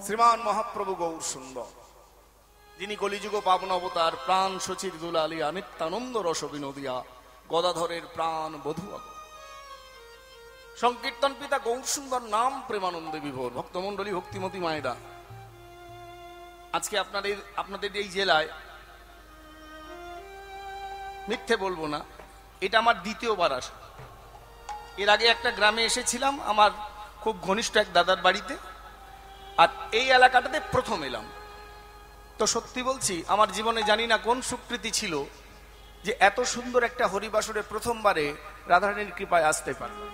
শ্রীমান মহাপ্রভু গৌর সুন্দর, যিনি কলিযুগ পাবন অবতার, প্রাণ সচির দুলালিয়া নিত্যানন্দ রস বিনোদিয়া গদাধরের প্রাণ বধুয়া, সংকীর্তন পিতা গৌর সুন্দর নাম প্রেমানন্দে বিভোর। ভক্তমন্ডলী, ভক্তিমতী মায়েরা, আজকে আপনাদের এই জেলায় মিথ্যে বলবো না, এটা আমার দ্বিতীয়বার আসা। এর আগে একটা গ্রামে এসেছিলাম আমার খুব ঘনিষ্ঠ এক দাদার বাড়িতে, আর এই এলাকাটাতে প্রথম এলাম। তো সত্যি বলছি, আমার জীবনে জানি না কোন সুকৃতি ছিল যে এত সুন্দর একটা হরিবাসরে প্রথমবারে রাধারানীর কৃপায় আসতে পারলাম।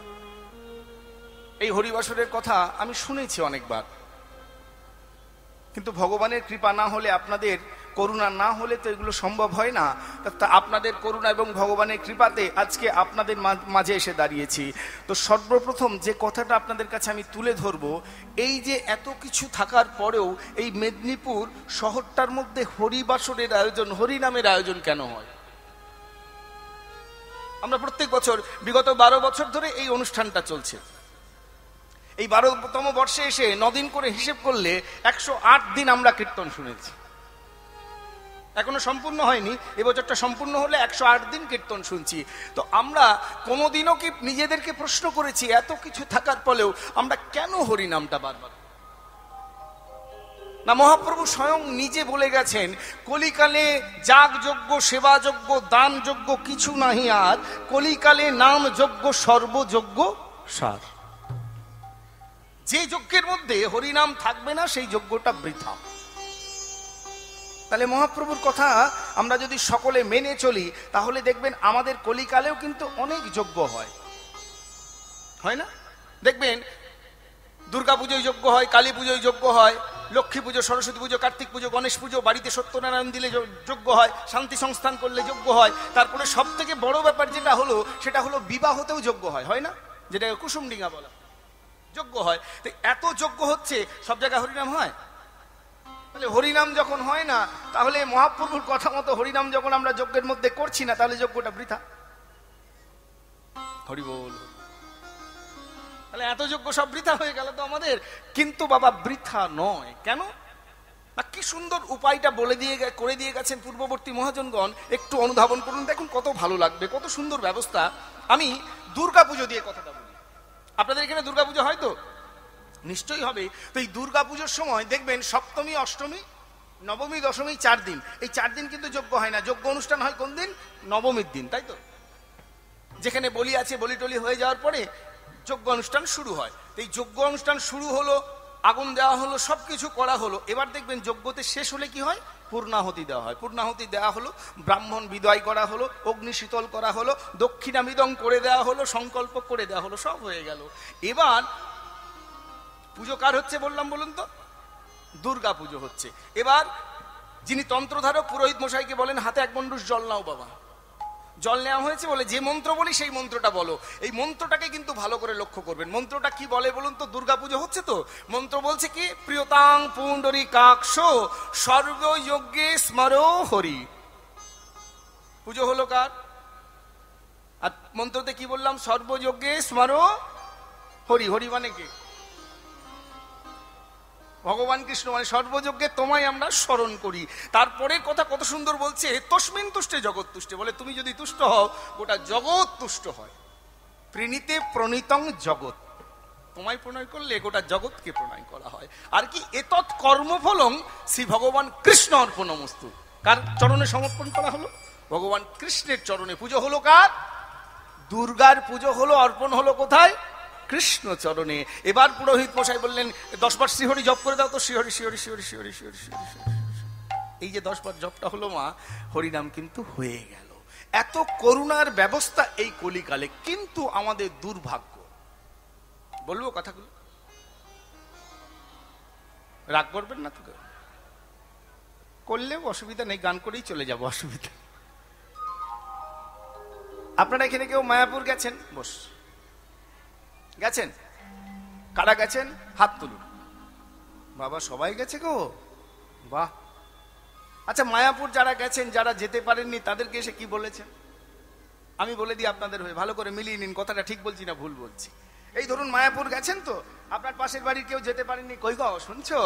এই হরিবাসরের কথা আমি শুনেছি অনেকবার, কিন্তু ভগবানের কৃপা না হলে, আপনাদের করুণা না হলে তো এগুলো সম্ভব হয় না। তা আপনাদের করুণা এবং ভগবানের কৃপাতে আজকে আপনাদের মাঝে এসে দাঁড়িয়েছি। তো সর্বপ্রথম যে কথাটা আপনাদের কাছে আমি তুলে ধরবো, এই যে এত কিছু থাকার পরেও এই মেদিনীপুর শহরটার মধ্যে হরিবাসরের আয়োজন, হরিনামের আয়োজন কেন হয়? আমরা প্রত্যেক বছর, বিগত 12 বছর ধরে এই অনুষ্ঠানটা চলছে। এই 12তম বর্ষে এসে 9 দিন করে হিসেব করলে 108 দিন আমরা কীর্তন শুনেছি। এখনো সম্পূর্ণ হয়নি, এবছরটা সম্পূর্ণ হলে 108 দিন কীর্তন শুনছি। তো আমরা কোনোদিনও কি নিজেদেরকে প্রশ্ন করেছি, এত কিছু থাকার পরেও আমরা কেন হরিনামটা বারবার? না, মহাপ্রভু স্বয়ং নিজে বলে গেছেন, কলিকালে যাগযজ্ঞ, সেবাযজ্ঞ, দানযজ্ঞ কিছু নাহি আর, কলিকালে নাম যজ্ঞ সর্বযজ্ঞ সার। যে যজ্ঞের মধ্যে হরিনাম থাকবে না, সেই যজ্ঞটা বৃথা। তাহলে মহাপ্রভুর কথা আমরা যদি সকলে মেনে চলি, তাহলে দেখবেন আমাদের কলিকালেও কিন্তু অনেক যজ্ঞ হয় না? দেখবেন দুর্গা পুজোয় যজ্ঞ হয়, কালী পুজোয় যজ্ঞ হয়, লক্ষ্মী পুজো, সরস্বতী পুজো, কার্তিক পুজো, গণেশ পুজো, বাড়িতে সত্যনারায়ণ দিলে যজ্ঞ হয়, শান্তি সংস্থান করলে যজ্ঞ হয়। তারপরে সব থেকে বড় ব্যাপার যেটা হলো, সেটা হলো বিবাহতেও যজ্ঞ হয় না? যেটা কুসুমডিঙ্গা বলা যজ্ঞ হয়। তো এত যজ্ঞ হচ্ছে, সব জায়গায় হরিনাম হয়? তাহলে হরিনাম যখন হয় না, তাহলে মহাপ্রভুর কথা মতো হরিনাম যখন আমরা যজ্ঞের মধ্যে করছি না, তাহলে যজ্ঞটা বৃথা। হরি বল। তাহলে এত যজ্ঞ সব বৃথা হয়ে গেল তো আমাদের। কিন্তু বাবা, বৃথা নয়। কেন? না, কি সুন্দর উপায়টা করে দিয়ে গেছেন পূর্ববর্তী মহাজনগণ। একটু অনুধাবন করুন, দেখুন কত ভালো লাগবে, কত সুন্দর ব্যবস্থা। আমি দুর্গা পুজো দিয়ে কথাটা বলি। আপনাদের এখানে দুর্গা পুজো হয় তো? নিশ্চয়ই হবে। তো এই দুর্গা পুজোর সময় দেখবেন সপ্তমী, অষ্টমী, নবমী, দশমী 4 দিন। এই 4 দিন কিন্তু যজ্ঞ হয় না। যজ্ঞ অনুষ্ঠান হয় কোন দিন? নবমীর দিন, তাই তো? যেখানে বলি আছে, বলি টলি হয়ে যাওয়ার পরে যজ্ঞ অনুষ্ঠান শুরু হয়। এই যজ্ঞ অনুষ্ঠান শুরু হলো, আগুন দেওয়া হলো, সবকিছু করা হলো। এবার দেখবেন যজ্ঞতে শেষ হলে কি হয়? পূর্ণাহুতি দেওয়া হয়। পূর্ণাহুতি দেওয়া হলো, ব্রাহ্মণ বিদায় করা হলো, অগ্নি শীতল করা হলো, দক্ষিণামিদং করে দেওয়া হলো, সংকল্প করে দেওয়া হলো, সব হয়ে গেল। এবার পুজো কার হচ্ছে বললাম বলুন তো? দুর্গা পুজো হচ্ছে। এবার যিনি তন্ত্রধারক পুরোহিত মশাইকে বলেন, হাতে 1 মণ্ডুষ জল নাও বাবা। জল নেওয়া হয়েছে, বলে যে মন্ত্র বলি সেই মন্ত্রটা বলো। এই মন্ত্রটাকে কিন্তু ভালো করে লক্ষ্য করবেন। মন্ত্রটা কি বলে বলুন তো? দুর্গা পুজো হচ্ছে তো, মন্ত্র বলছে কি? প্রিয়তাং পুণ্ডরীকাক্ষ সর্বযজ্ঞে স্মরো হরি। পুজো হলো কার? আর মন্ত্রতে কি বললাম? সর্বযজ্ঞে স্মরো হরি। হরি মানে কে? ভগবান কৃষ্ণ। মানে সর্বযজ্ঞে তোমায় আমরা স্মরণ করি। তারপরে কথা কত সুন্দর বলছে, তস্মিন তুষ্টে জগৎ তুষ্টে। বলে তুমি যদি তুষ্ট হও, গোটা জগৎ তুষ্ট হয়। প্রণীতে প্রণীতং জগৎ। তোমায় প্রণয় করলে গোটা জগৎকে প্রণয় করা হয়। আর কি? এতৎ কর্মফলং শ্রী ভগবান কৃষ্ণ অর্পণমস্তু। কার চরণে সমর্পণ করা হলো? ভগবান কৃষ্ণের চরণে। পুজো হলো কার? দুর্গার পুজো হলো, অর্পণ হলো কোথায়? কৃষ্ণ চরণে। এবার পুরোহিত মশাই বললেন, 10 বার শ্রীহরি জপ করে দাও তো। শ্রীহরি শ্রীহরি শ্রীহরি শ্রীহরি শ্রীহরি শ্রীহরি। এই যে 10 বার জপটা হলো মা, হরিনাম কিন্তু হয়ে গেল। এত করুণার ব্যবস্থা এই কলিকালে। কিন্তু আমাদের দুর্ভাগ্য, বলবো কথাগুলো, রাগ করবেন না তো? করলেও অসুবিধা নেই, গান করেই চলে যাব, অসুবিধা। আপনারা এখানে কেউ মায়াপুর গেছেন? বস গেছেন? কারা গেছেন? হাত তুলুন। বাবা, সবাই গেছে গো, বাহ। আচ্ছা, মায়াপুর যারা গেছেন, যারা যেতে পারেননি, তাদেরকে এসে কি বলেছেন? আমি বলে দিই আপনাদের হয়ে, ভালো করে মিলিয়ে নিন, কথাটা ঠিক বলছি না ভুল বলছি। এই ধরুন মায়াপুর গেছেন তো, আপনার পাশের বাড়ির কেউ যেতে পারেনি, কই গো শুনছো,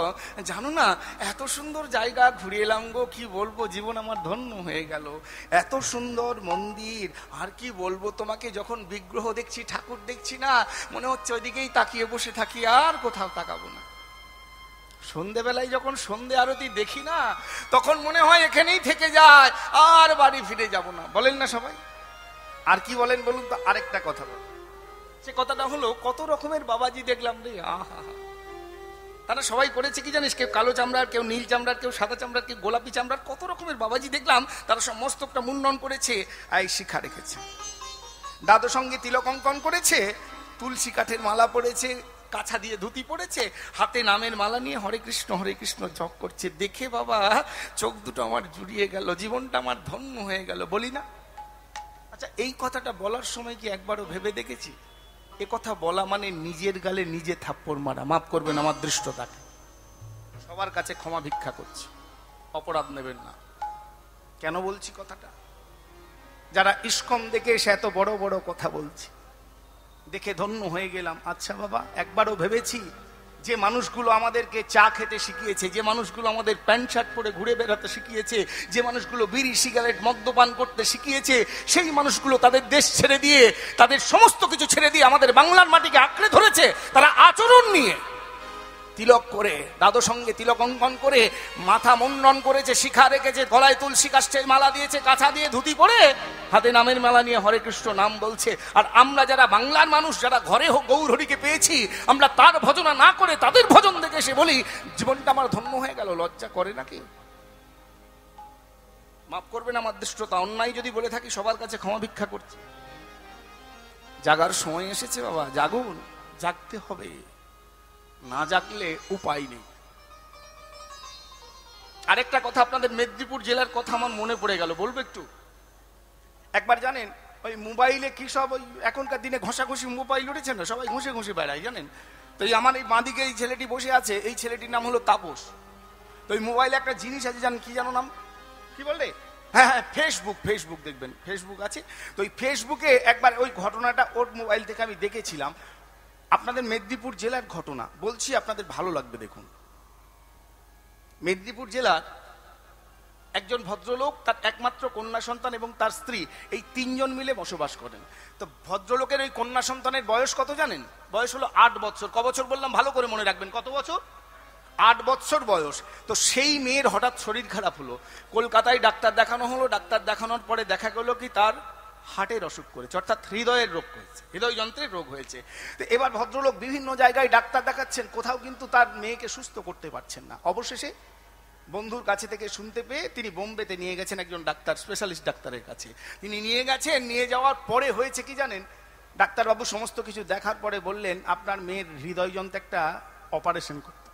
জানো না এত সুন্দর জায়গা ঘুরে এলাম গো, কি বলবো, জীবন আমার ধন্য হয়ে গেল, এত সুন্দর মন্দির, আর কি বলবো তোমাকে, যখন বিগ্রহ দেখছি, ঠাকুর দেখছি না, মনে হচ্ছে ওইদিকেই তাকিয়ে বসে থাকি, আর কোথাও তাকাবো না। সন্ধেবেলায় যখন সন্ধে আরতি দেখি না, তখন মনে হয় এখানেই থেকে যায়, আর বাড়ি ফিরে যাব না। বলেন না সবাই? আর কি বলেন বলুন তো? আরেকটা কথা বল, সে কথাটা হলো, কত রকমের বাবাজি দেখলাম রে, আহা, তারা সবাই করেছে কি জানিস, কেউ কালো চামড়ার, কেউ নীল চামড়ার, কেউ সাদা চামড়ার, কেউ গোলাপি চামড়ার, কত রকমের বাবাজি দেখলাম। তারা সমস্তটা মুন্ডন করেছে, এই শিখা রেখেছে, দাদু সঙ্গে তিলক অঙ্কন করেছে, তুলসী কাঠের মালা পড়েছে, কাছা দিয়ে ধুতি পড়েছে, হাতে নামের মালা নিয়ে হরে কৃষ্ণ জপ করছে। দেখে বাবা চোখ দুটো আমার জুড়িয়ে গেল, জীবনটা আমার ধন্য হয়ে গেল, বলি না? আচ্ছা, এই কথাটা বলার সময় কি একবারও ভেবে দেখেছি, এ কথা বলা মানে নিজের গালে নিজে থাপ্পড় মারা? মাফ করবেন আমার দৃষ্টতাকে, সবার কাছে ক্ষমা ভিক্ষা করছি, অপরাধ নেবেন না। কেন বলছি কথাটা? যারা ইস্কন দেখে এসে এত বড় বড় কথা বলছে, দেখে ধন্য হয়ে গেলাম। আচ্ছা বাবা, একবারও ভেবেছি যে মানুষগুলো আমাদেরকে চা খেতে শিখিয়েছে, যে মানুষগুলো আমাদের প্যান্ট শার্ট পরে ঘুরে বেড়াতে শিখিয়েছে, যে মানুষগুলো বিড়ি সিগারেট মদ্যপান করতে শিখিয়েছে, সেই মানুষগুলো তাদের দেশ ছেড়ে দিয়ে, তাদের সমস্ত কিছু ছেড়ে দিয়ে আমাদের বাংলার মাটিকে আঁকড়ে ধরেছে। তারা আচরণ নিয়ে তিলক করে, দাদু সঙ্গে তিলক অঙ্কন করে, মাথা মুন্ডন করেছে, শিখা রেখেছে, গলায় তুলসী কাষ্ঠের মালা দিয়েছে, কাছা দিয়ে ধুতি পরে, হাতে নামের মালা নিয়ে হরে কৃষ্ণ নাম বলছে। আর আমরা যারা বাংলার মানুষ, যারা ঘরে গৌর হরিকে পেয়েছি, আমরা তার ভজনা না করে তাদের ভজন দেখে এসে বলি জীবনটা আমার ধন্য হয়ে গেল। লজ্জা করে নাকি? মাফ করবেন আমার দৃষ্টতা, অন্যায় যদি বলে থাকি সবার কাছে ক্ষমা ভিক্ষা করছি। জাগার সময় এসেছে বাবা, জাগুন, জাগতে হবে, না জাগলে উপায় নেই। আরেকটা কথা, আপনাদের মেদিনীপুর জেলার কথা আমার মনে পড়ে গেল, বলবো একটু। একবার জানেন ওই মোবাইলে কি সব, ওই এখনকার দিনে ঘষাঘষি মোবাইল উঠেছে না, সবাই ঘষে ঘষে বেড়ায় জানেন তো। এই আমার এই বাঁদিকে এই ছেলেটি বসে আছে, এই ছেলেটির নাম হলো তাপস। তো ওই মোবাইলে একটা জিনিস আছে, জানেন কি জানো নাম, কি বললে? হ্যাঁ হ্যাঁ, ফেসবুক দেখবেন, ফেসবুক আছে। তো ওই ফেসবুকে একবার ওই ঘটনাটা ওর মোবাইল থেকে আমি দেখেছিলাম। আপনাদের মেদিনীপুর জেলার ঘটনা বলছি, আপনাদের ভালো লাগবে, দেখুন। মেদিনীপুর জেলার একজন ভদ্রলোক, তার একমাত্র কন্যা সন্তান এবং তার স্ত্রী, এই তিনজন মিলে বসবাস করেন। তো ভদ্রলোকের ওই কন্যা সন্তানের বয়স কত জানেন? বয়স হলো 8 বছর। ক বছর বললাম ভালো করে মনে রাখবেন, কত বছর? 8 বছর বয়স। তো সেই মেয়ের হঠাৎ শরীর খারাপ হলো, কলকাতায় ডাক্তার দেখানো হলো। ডাক্তার দেখানোর পরে দেখা গেল কি তার হার্টের অসুখ করেছে, অর্থাৎ হৃদয়ের রোগ হয়েছে, হৃদয় যন্ত্রের রোগ হয়েছে। তো এবার ভদ্রলোক বিভিন্ন জায়গায় ডাক্তার দেখাচ্ছেন, কোথাও কিন্তু তার মেয়েকে সুস্থ করতে পারছেন না। অবশেষে বন্ধুর কাছে থেকে শুনতে পেয়ে তিনি বোম্বেতে নিয়ে গেছেন একজন ডাক্তার, স্পেশালিস্ট ডাক্তারের কাছে। তিনি নিয়ে গেছেন, নিয়ে যাওয়ার পরে হয়েছে কি জানেন, ডাক্তারবাবু সমস্ত কিছু দেখার পরে বললেন আপনার মেয়ের হৃদয় যন্ত্রে একটা অপারেশন করতে,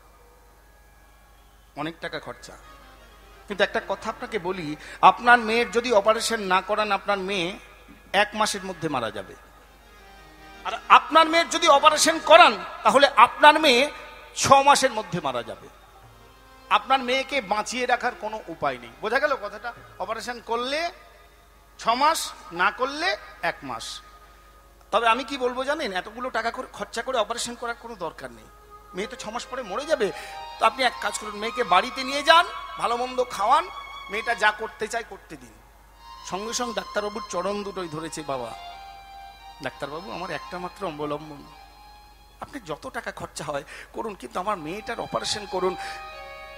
অনেক টাকা খরচা। কিন্তু একটা কথা আপনাকে বলি, আপনার মেয়ের যদি অপারেশন না করান, আপনার মেয়ে 1 মাসের মধ্যে মারা যাবে। আর আপনার মেয়ের যদি অপারেশন করান, তাহলে আপনার মেয়ে 6 মাসের মধ্যে মারা যাবে। আপনার মেয়েকে বাঁচিয়ে রাখার কোনো উপায় নেই। বোঝা গেল কথাটা? অপারেশন করলে 6 মাস, না করলে 1 মাস। তবে আমি কি বলবো জানেন, এতগুলো টাকা করে খরচা করে অপারেশন করার কোনো দরকার নেই। মেয়ে তো 6 মাস পরে মরে যাবে। তো আপনি এক কাজ করুন, মেয়েকে বাড়িতে নিয়ে যান, ভালো মন্দ খাওয়ান, মেয়েটা যা করতে চায় করতে দিন। সঙ্গে সঙ্গে ডাক্তারবাবুর চরণ দুটোই ধরেছে, বাবা ডাক্তারবাবু আমার একটা মাত্র অবলম্বন, আপনি যত টাকা খরচা হয় করুন, কিন্তু আমার মেয়েটার অপারেশন করুন।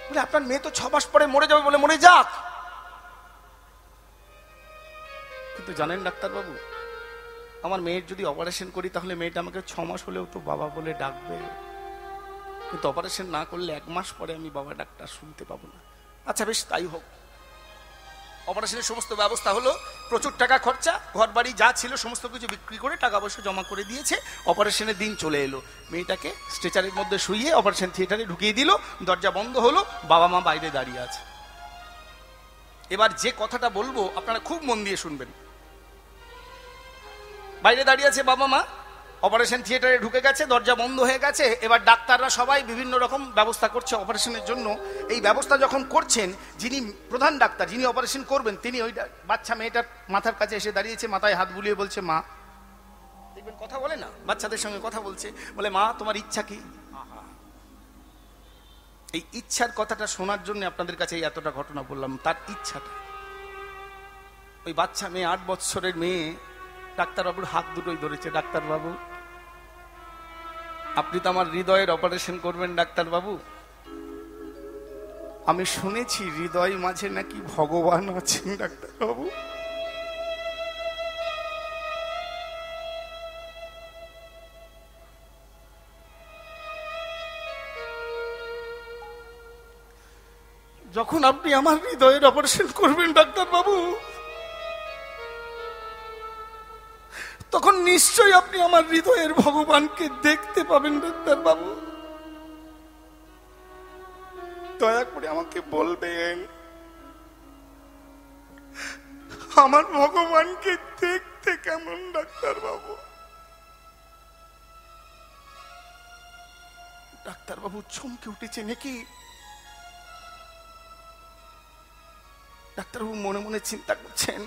বলে আপনার মেয়ে তো 6 মাস পরে মরে যাবে, বলে মরে যাক। কিন্তু জানেন ডাক্তারবাবু, আমার মেয়ের যদি অপারেশন করি তাহলে মেয়েটা আমাকে 6 মাস হলেও তো বাবা বলে ডাকবে, কিন্তু অপারেশন না করলে 1 মাস পরে আমি বাবা ডাক্তার শুনতে পাবো না। আচ্ছা বেশ, তাই হোক। অপারেশনের সমস্ত ব্যবস্থা হলো, প্রচুর টাকা খরচা, ঘর বাড়ি যা ছিল সমস্ত কিছু বিক্রি করে টাকা পয়সা জমা করে দিয়েছে। অপারেশনের দিন চলে এলো, মেয়েটাকে স্ট্রেচারের মধ্যে শুইয়ে অপারেশন থিয়েটারে ঢুকিয়ে দিল, দরজা বন্ধ হলো, বাবা মা বাইরে দাঁড়িয়ে আছে। এবার যে কথাটা বলবো আপনারা খুব মন দিয়ে শুনবেন। বাইরে দাঁড়িয়ে আছে বাবা মা, অপারেশন থিয়েটারে ঢুকে গেছে, দরজা বন্ধ হয়ে গেছে। এবার ডাক্তাররা সবাই বিভিন্ন রকম ব্যবস্থা করছে অপারেশনের জন্য। এই ব্যবস্থা যখন করছেন, যিনি প্রধান ডাক্তার, যিনি অপারেশন করবেন, তিনি ওই বাচ্চা মেয়েটার মাথার কাছে এসে দাঁড়িয়েছে, মাথায় হাত বুলিয়ে বলছে, মা দেখবেন কথা বলে না, বাচ্চাদের সঙ্গে কথা বলছে, বলে মা তোমার ইচ্ছা কি? এই ইচ্ছার কথাটা শোনার জন্য আপনাদের কাছে এতটা ঘটনা বললাম। তার ইচ্ছাটা, ওই বাচ্চা মেয়ে, 8 বছরের মেয়ে ডাক্তারবাবুর হাত দুটোই ধরেছে। ডাক্তারবাবু, আপনি তো আমার হৃদয়ের অপারেশন করবেন ডাক্তারবাবু। আমি শুনেছি হৃদয় মাঝে নাকি ভগবান আছেন ডাক্তারবাবু। যখন আপনি আমার হৃদয়ের অপারেশন করবেন ডাক্তারবাবু, তখন নিশ্চয়ই আপনি আমার হৃদয়ের ভগবানকে দেখতে পাবেন ডাক্তারবাবু। দয়া করে আমাকে বলবেন আমার ভগবানকে দেখতে কেমন ডাক্তারবাবু? ডাক্তারবাবু চমকে উঠেছে নাকি? ডাক্তারবাবু মনে মনে চিন্তা করছেন,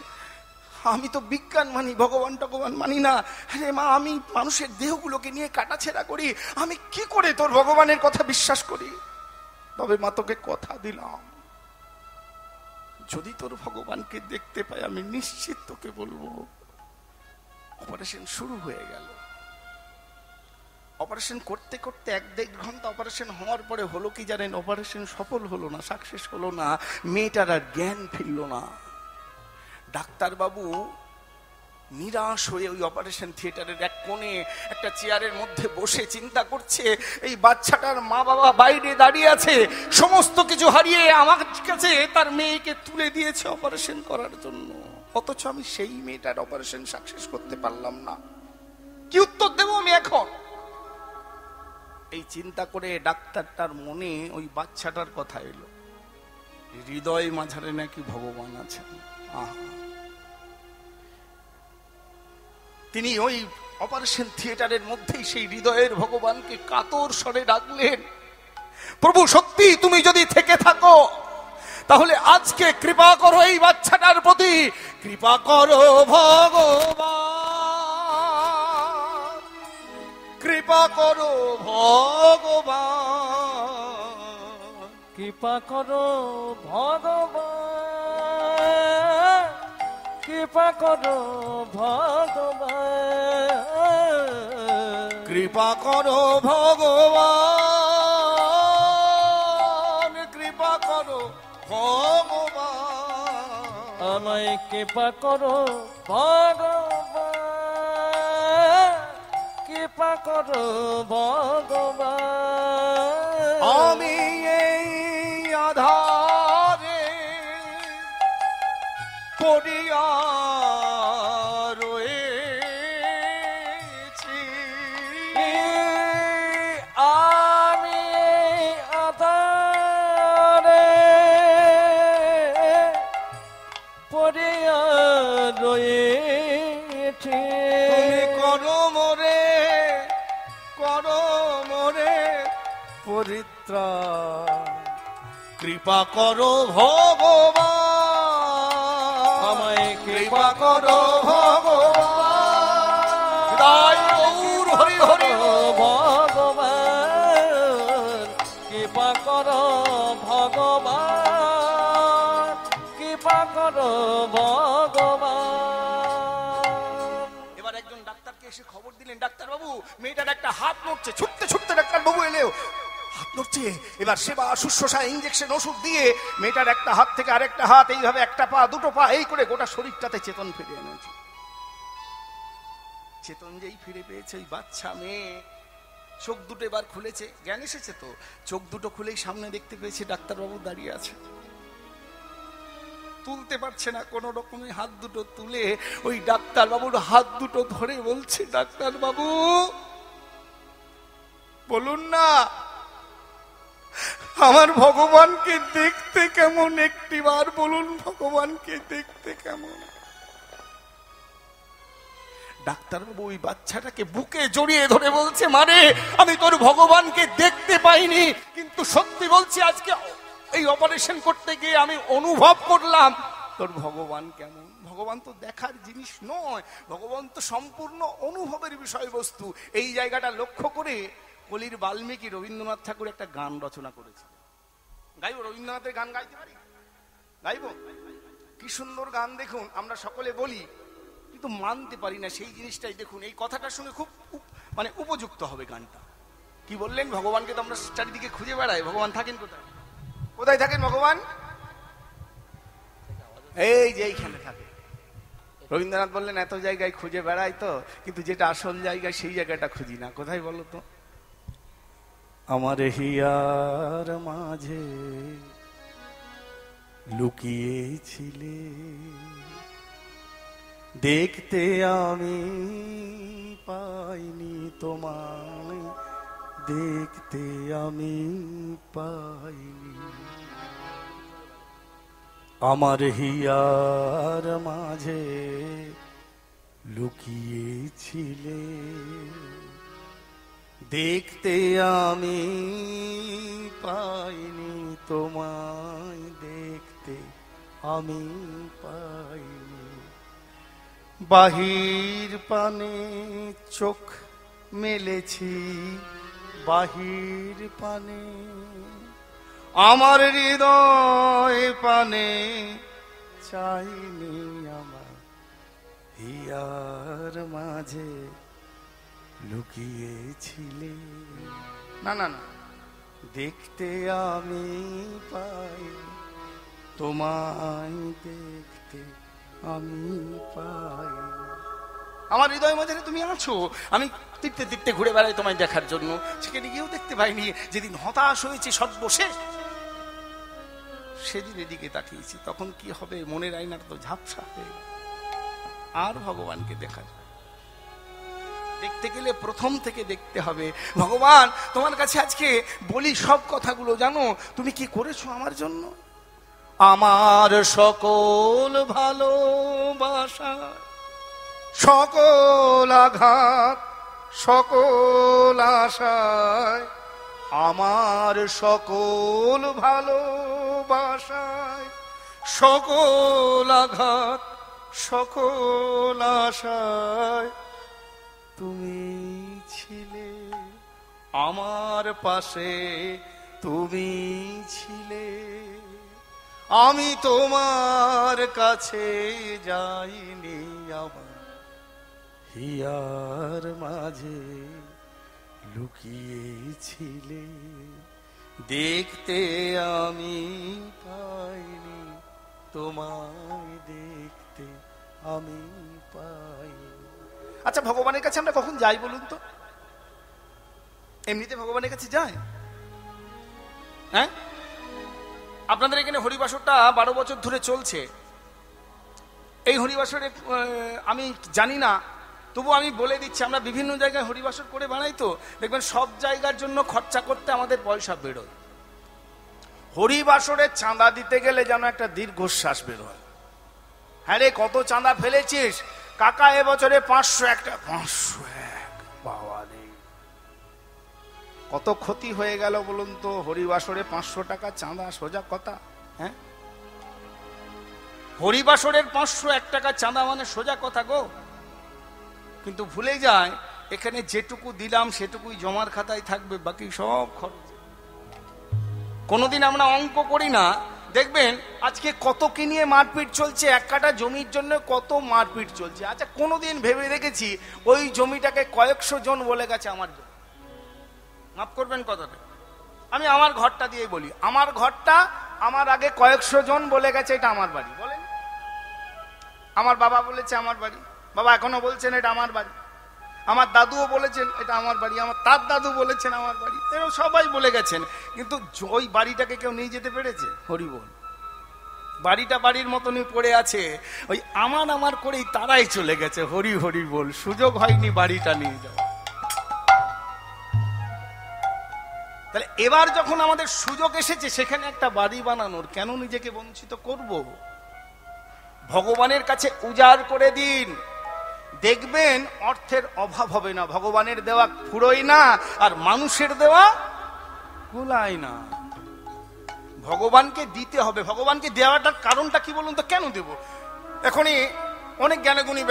আমি তো বিজ্ঞান মানি, ভগবান টগবান মানি না। আরে মা, আমি মানুষের দেহগুলোকে নিয়ে কাটাছেড়া করি, আমি কি করে তোর ভগবানের কথা বিশ্বাস করি? তবে মা তোকে কথা দিলাম, যদি তোর ভগবানকে দেখতে পাই আমি নিশ্চিত তোকে বলবো। অপারেশন শুরু হয়ে গেল। অপারেশন করতে করতে 1-1.5 ঘন্টা অপারেশন হওয়ার পরে হলো কি জানেন? অপারেশন সফল হলো না, সাকসেস হলো না। মেয়েটার আর জ্ঞান ফিরল না। ডাক্তারবাবু নিরাশ হয়ে ওই অপারেশন থিয়েটারের এক কোণে একটা চেয়ারের মধ্যে বসে চিন্তা করছে, এই বাচ্চাটার মা বাবা বাইরে দাঁড়িয়ে আছে, সমস্ত কিছু হারিয়ে আমার কাছে তার মেয়েকে তুলে দিয়েছে অপারেশন করার জন্য, অথচ আমি সেই মেয়েটার অপারেশন সাকসেস করতে পারলাম না। কি উত্তর দেবো আমি এখন? এই চিন্তা করে ডাক্তারটার মনে ওই বাচ্চাটার কথা এলো, হৃদয় মাঝারে নাকি ভগবান আছেন। তিনি ওই অপারেশন থিয়েটারের মধ্যেই সেই হৃদয়ের ভগবানকে কাতর স্বরে ডাকলেন, প্রভু সত্যি তুমি যদি থেকে থাকো তাহলে আজকে কৃপা করো এই বাচ্চাটার প্রতি, কৃপা করো ভগবান, কৃপা করো ভগবান, কৃপা করো ভগবান, কৃপা করো ভগবান, কৃপা করো ভগবান, কৃপা করো ভগবান, আমায় কৃপা করো ভগবান, কৃপা করো ভগবান। আমি এই আধারে পড়িয়া রয়েছি, আমি আধারে পড়িয়া রয়েছি, তুমি করো মোরে পরিত্রাণ, কৃপা করো ভগবান, আমায় কৃপা করো ভগবান, হরি হরি ভগবান, কৃপা করো ভগবান, কৃপা করো ভগবান। এবার একজন ডাক্তারকে এসে খবর দিলেন, ডাক্তারবাবু মেয়েটার একটা হাত নড়ছে। ছুটতে ছুটতে ডাক্তারবাবু এলেও হাত নড়ছে। এবার সেবা শুশ্রূষা ইঞ্জেকশন ওষুধ দিয়ে মেয়েটার একটা হাত থেকে আরেকটা হাত, এইভাবে একটা পা দুটো পা এই করে গোটা শরীরটাতে চেতন ফিরে এনেছে। চেতন যেই ফিরে পেয়েছে ওই বাচ্চা মেয়ে চোখ দুটো এবার খুলেছে, জ্ঞান এসেছে তো, চোখ দুটো খুলেই সামনে দেখতে পেয়েছে ডাক্তারবাবু দাঁড়িয়ে আছে। তুলতে পারছে না, কোন রকমে হাত দুটো তুলে ওই ডাক্তারবাবুর হাত দুটো ধরে বলছে, ডাক্তারবাবু বলুন না আমার ভগবানকে দেখতে কেমন, একটিবার বলুন ভগবানকে দেখতে কেমন। ডাক্তারবাবু ওই বাচ্চাটাকে বুকে জড়িয়ে ধরে বলছে, মানে আমি তোর ভগবানকে দেখতে পাইনি, কিন্তু সত্যি বলছি আজকে এই অপারেশন করতে গিয়ে আমি অনুভব করলাম তোর ভগবান কেমন। ভগবান তো দেখার জিনিস নয়, ভগবান তো সম্পূর্ণ অনুভবের বিষয়বস্তু। এই জায়গাটা লক্ষ্য করে কলির বাল্মীকি রবীন্দ্রনাথ ঠাকুর একটা গান রচনা করেছে। গাইবো? রবীন্দ্রনাথের গান গাইতে পারি? গাইবো? কি সুন্দর গান দেখুন, আমরা সকলে বলি কিন্তু মানতে পারি না সেই জিনিসটাই। দেখুন এই কথাটা শুনে খুব মানে উপযুক্ত হবে গানটা। কি বললেন? ভগবানকে তো আমরা চারিদিকে খুঁজে বেড়াই, ভগবান থাকেন কোথায়? কোথায় থাকেন ভগবান? এই যে এইখানে থাকে। রবীন্দ্রনাথ বললেন এত জায়গায় খুঁজে বেড়াই তো, কিন্তু যেটা আসল জায়গায় সেই জায়গাটা খুঁজি না। কোথায় বলো তো? আমার হিয়ার মাঝে লুকিয়েছিলে, দেখতে আমি পাইনি তোমায়, দেখতে আমি পাইনি। আমার হিয়ার মাঝে লুকিয়েছিলে, দেখতে আমি পাইনি তোমায়, দেখতে আমি পাইনি। বাহির পানে চোখ মেলেছি, বাহির পানে আমার হৃদয় পানে চাইনি। আমার হিয়ার মাঝে লুকিয়েছিলে, না না না, দেখতে আমি পাই তোমায়, দেখতে আমি পাই। আমার হৃদয় মাঝে তুমি আছো, আমি তীর্থে তীর্থে ঘুরে বেড়াই তোমায় দেখার জন্য, সেখানে গিয়েও দেখতে পাইনি। যেদিন হতাশ হয়েছি সর্বশেষ, সেদিন এদিকে তাকিয়েছি, তখন কি হবে? মনের আয়নার তো ঝাপসা হয়ে আর ভগবানকে দেখা যায়। দেখতে গেলে প্রথম থেকে দেখতে হবে। ভগবান তোমার কাছে আজকে বলি সব কথাগুলো, জানো তুমি কি করেছো আমার জন্য? আমার সকল ভালোবাসা, সকল আঘাত, সকল আশায়, আমার সকল ভালোবাসায়, সকল আঘাত, সকল আশায় তুমি ছিলে আমার পাশে, তুমি ছিলে। আমি তোমার কাছে যাইনি, আমার হিয়ার মাঝে লুকিয়েছিলে, দেখতে আমি পাইনি তোমায়, দেখতে আমি পাইনি। আচ্ছা ভগবানের কাছে আমরা কখন যাই বলুন তো? এমনিতে ভগবানের কাছে যায়? হ্যাঁ, আপনাদের এখানে হরিবাসরটা 12 বছর ধরে চলছে। এই হরিবাসরে আমি জানি না, তবু আমি বলে দিচ্ছি, আমরা বিভিন্ন জায়গায় হরিবাসর করে বানাই তো, দেখবেন সব জায়গার জন্য খরচা করতে আমাদের পয়সা বেরোয়। হরিবাসরে চাঁদা দিতে গেলে যেন একটা দীর্ঘশ্বাস বেরোয়। হ্যাঁ রে, কত চাঁদা ফেলেছিস? কাকা এবছরে 500, একটা 501, বাবা রে কত ক্ষতি হয়ে গেল বলুন তো। হরিবাসরে 500 টাকা চাঁদা, সোজা কথা। হ্যাঁ, হরিবাসরের 501 টাকা চাঁদা মানে সোজা কথা গো। কিন্তু ভুলে যায় এখানে যেটুকু দিলাম সেটুকুই জমার খাতায় থাকবে, বাকি সব খরচ। কোনোদিন আমরা অঙ্ক করি না, দেখবেন আজকে কত কি নিয়ে মারপিট চলছে, 1 কাঠা জমির জন্য কত মারপিট চলছে। আচ্ছা কোনোদিন ভেবে দেখেছি ওই জমিটাকে কয়েকশো জন বলে গেছে আমার জন্য? মাফ করবেন কথাটা, আমি আমার ঘরটা দিয়ে বলি, আমার ঘরটা আমার আগে কয়েকশো জন বলে গেছে এটা আমার বাড়ি। বলেন, আমার বাবা বলেছে আমার বাড়ি, বাবা এখনো বলছেন এটা আমার বাড়ি, আমার দাদুও বলেছেন এটা আমার বাড়ি, আমার তার দাদু বলেছেন আমার বাড়ি, এরকম সবাই বলে গেছেন। কিন্তু ওই বাড়িটাকে কেউ নিয়ে যেতে পেরেছে? হরি বল। বাড়িটা বাড়ির মতনই পড়ে আছে, ওই আমার করেই তারাই চলে গেছে। হরি হরি বল, সুযোগ হয়নি বাড়িটা নিয়ে যাওয়া। তাহলে এবার যখন আমাদের সুযোগ এসেছে সেখানে একটা বাড়ি বানানোর, কেন নিজেকে বঞ্চিত করব? ভগবানের কাছে উজাড় করে দিন, দেখবেন অর্থের অভাব হবে না। ভগবানের দেওয়া ফুরোয় না, আর মানুষের দেওয়া কুলায় না। ভগবানকে দিতে হবে। ভগবানকে দেওয়াটার কারণটা কি বলুন তো? কেন দেব? এখনই অনেক জ্ঞানীগুণী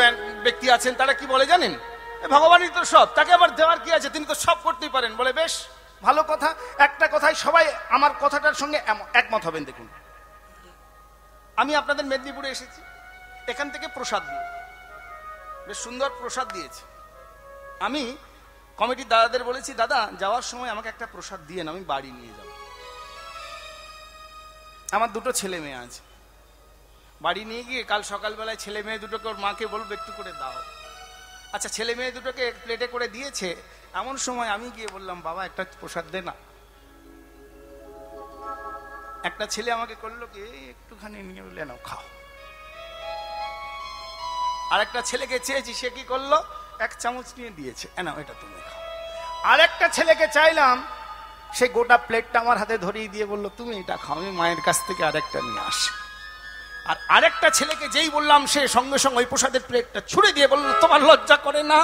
ব্যক্তি আছেন, তারা কি বলে জানেন? ভগবানই তো সব, তাকে আবার দেওয়ার কি আছে, তিনি তো সব করতেই পারেন। বলে বেশ ভালো কথা, একটা কথাই সবাই আমার কথাটার সঙ্গে একমত হবেন। দেখুন, আমি আপনাদের মেদিনীপুরে এসেছি, এখান থেকে প্রসাদ দিয়ে, বেশ সুন্দর প্রসাদ দিয়েছে। আমি কমিটির দাদাদের বলেছি, দাদা যাওয়ার সময় আমাকে একটা প্রসাদ দিয়ে আমি বাড়ি নিয়ে যাব। আমার দুটো ছেলে মেয়ে আছে, বাড়ি নিয়ে গিয়ে কাল সকালবেলায় ছেলে মেয়ে দুটোকে ওর মাকে বলবো একটু করে দাও। আচ্ছা, ছেলে মেয়ে দুটোকে প্লেটে করে দিয়েছে। এমন সময় আমি গিয়ে বললাম, বাবা একটা প্রসাদ দে না। একটা ছেলে আমাকে করলো কি, একটুখানি নিয়ে বললে নাও খাও। আর একটা ছেলেকে চেয়েছি, সে কি করলো, এক চামচ নিয়ে দিয়েছে, নাও এটা তুমি খাও। আর একটা ছেলেকে চাইলাম, সে গোটা প্লেটটা আমার হাতে ধরিয়ে দিয়ে বললো, তুমি এটা খাও, আমি মায়ের কাছ থেকে আরেকটা নিয়ে আসি। আর আরেকটা ছেলেকে যেই বললাম, সে সঙ্গে সঙ্গে ওই প্রসাদের প্লেটটা ছুড়ে দিয়ে বললো, তোমার লজ্জা করে না?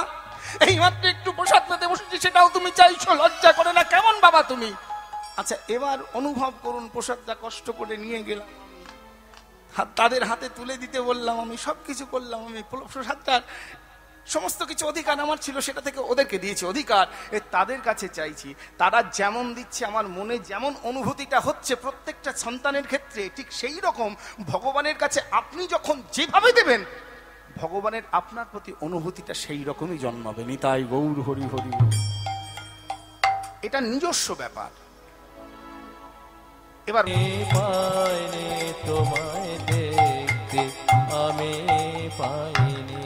এই মাত্র একটু প্রসাদ পেতে বসেছি, সেটাও তুমি চাইছো, লজ্জা করে না? কেমন বাবা তুমি? আচ্ছা, এবার অনুভব করুন, প্রসাদটা কষ্ট করে নিয়ে গেলাম, তাদের হাতে তুলে দিতে বললাম, আমি সবকিছু করলাম, আমি প্রসাদটার সমস্ত কিছু অধিকার আমার ছিল, সেটা থেকে ওদেরকে দিয়েছি অধিকার, তাদের কাছে চাইছি। তারা যেমন দিচ্ছে, আমার মনে যেমন অনুভূতিটা হচ্ছে প্রত্যেকটা সন্তানের ক্ষেত্রে, ঠিক সেই রকম ভগবানের কাছে আপনি যখন যেভাবে দেবেন, ভগবানের আপনার প্রতি অনুভূতিটা সেই রকমই জন্মাবে। নিতাই গৌর হরি হরি। এটা নিজস্ব ব্যাপার। এবার পাইনি তোমায় দেখতে, আমি পাইনি।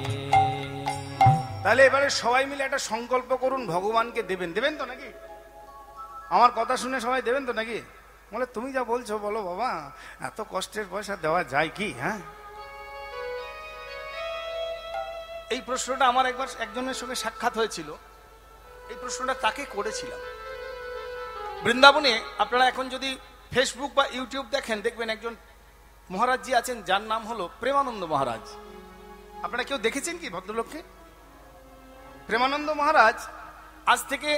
তাহলে এবারে সবাই মিলে একটা সংকল্প করুন, ভগবানকে দেবেন। দেবেন তো নাকি? আমার কথা শুনে সবাই দেবেন তো নাকি? বলে তুমি যা বলছো বলো বাবা, এত কষ্টের পয়সা দেওয়া যায় কি? হ্যাঁ, এই প্রশ্নটা আমার একবার একজনের সঙ্গে সাক্ষাৎ হয়েছিল, এই প্রশ্নটা তাকে করেছিলাম। বৃন্দাবনে আপনারা এখন যদি ফেসবুক বা ইউটিউব দেখেন, দেখবেন একজন মহারাজজি আছেন, যার নাম হলো প্রেমানন্দ মহারাজ। আপনারা কেউ দেখেছেন কি ভদ্রলোককে? প্রেমানন্দ মহারাজ আজ থেকে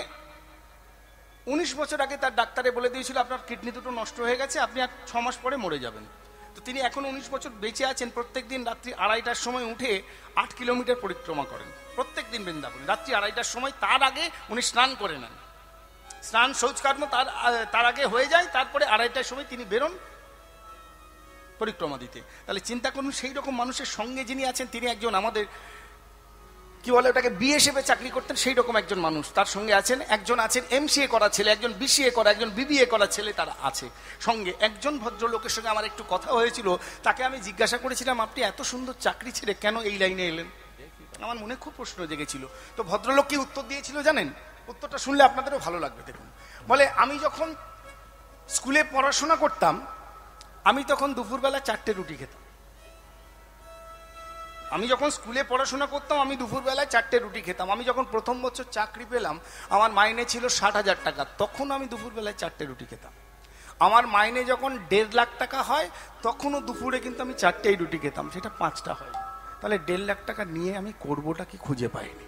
19 বছর আগে তার ডাক্তারে বলে দিয়েছিল, আপনার কিডনি দুটো নষ্ট হয়ে গেছে, আপনি আর 6 মাস পরে মরে যাবেন। তো তিনি এখন 19 বছর বেঁচে আছেন। প্রত্যেক দিন রাত্রি 2:30টার সময় উঠে 8 কিলোমিটার পরিক্রমা করেন প্রত্যেক দিন বৃন্দাবনে। রাত্রি 2:30টার সময়, তার আগে উনি স্নান করে নেন, স্নান শৌচকর্ম তার আগে হয়ে যায়, তারপরে 2:30টার সময় তিনি বেরোন পরিক্রমা দিতে। তাহলে চিন্তা করুন, সেই রকম মানুষের সঙ্গে যিনি আছেন, তিনি একজন আমাদের কি বলে ওটাকে, বিএসএফে চাকরি করতেন, সেই রকম একজন মানুষ তার সঙ্গে আছেন। একজন আছেন এমসিএ করা ছেলে, একজন বিসিএ করা, একজন বিবিএ করা ছেলে, তারা আছে সঙ্গে। একজন ভদ্রলোকের সঙ্গে আমার একটু কথা হয়েছিল, তাকে আমি জিজ্ঞাসা করেছিলাম, আপনি এত সুন্দর চাকরি ছেড়ে কেন এই লাইনে এলেন? আমার মনে খুব প্রশ্ন জেগেছিল। তো ভদ্রলোক কি উত্তর দিয়েছিল জানেন? উত্তরটা শুনলে আপনাদেরও ভালো লাগবে। দেখুন, বলে আমি যখন স্কুলে পড়াশোনা করতাম, আমি তখন দুপুরবেলা 4টে রুটি খেতাম। আমি যখন স্কুলে পড়াশোনা করতাম, আমি দুপুরবেলায় 4টে রুটি খেতাম। আমি যখন প্রথম বছর চাকরি পেলাম, আমার মাইনে ছিল 60,000 টাকা, তখন আমি দুপুরবেলায় 4টে রুটি খেতাম। আমার মাইনে যখন 1.5 লাখ টাকা হয়, তখনও দুপুরে কিন্তু আমি 4টেই রুটি খেতাম, সেটা 5টা হয়। তাহলে 1.5 লাখ টাকা নিয়ে আমি করবোটা কি খুঁজে পাইনি,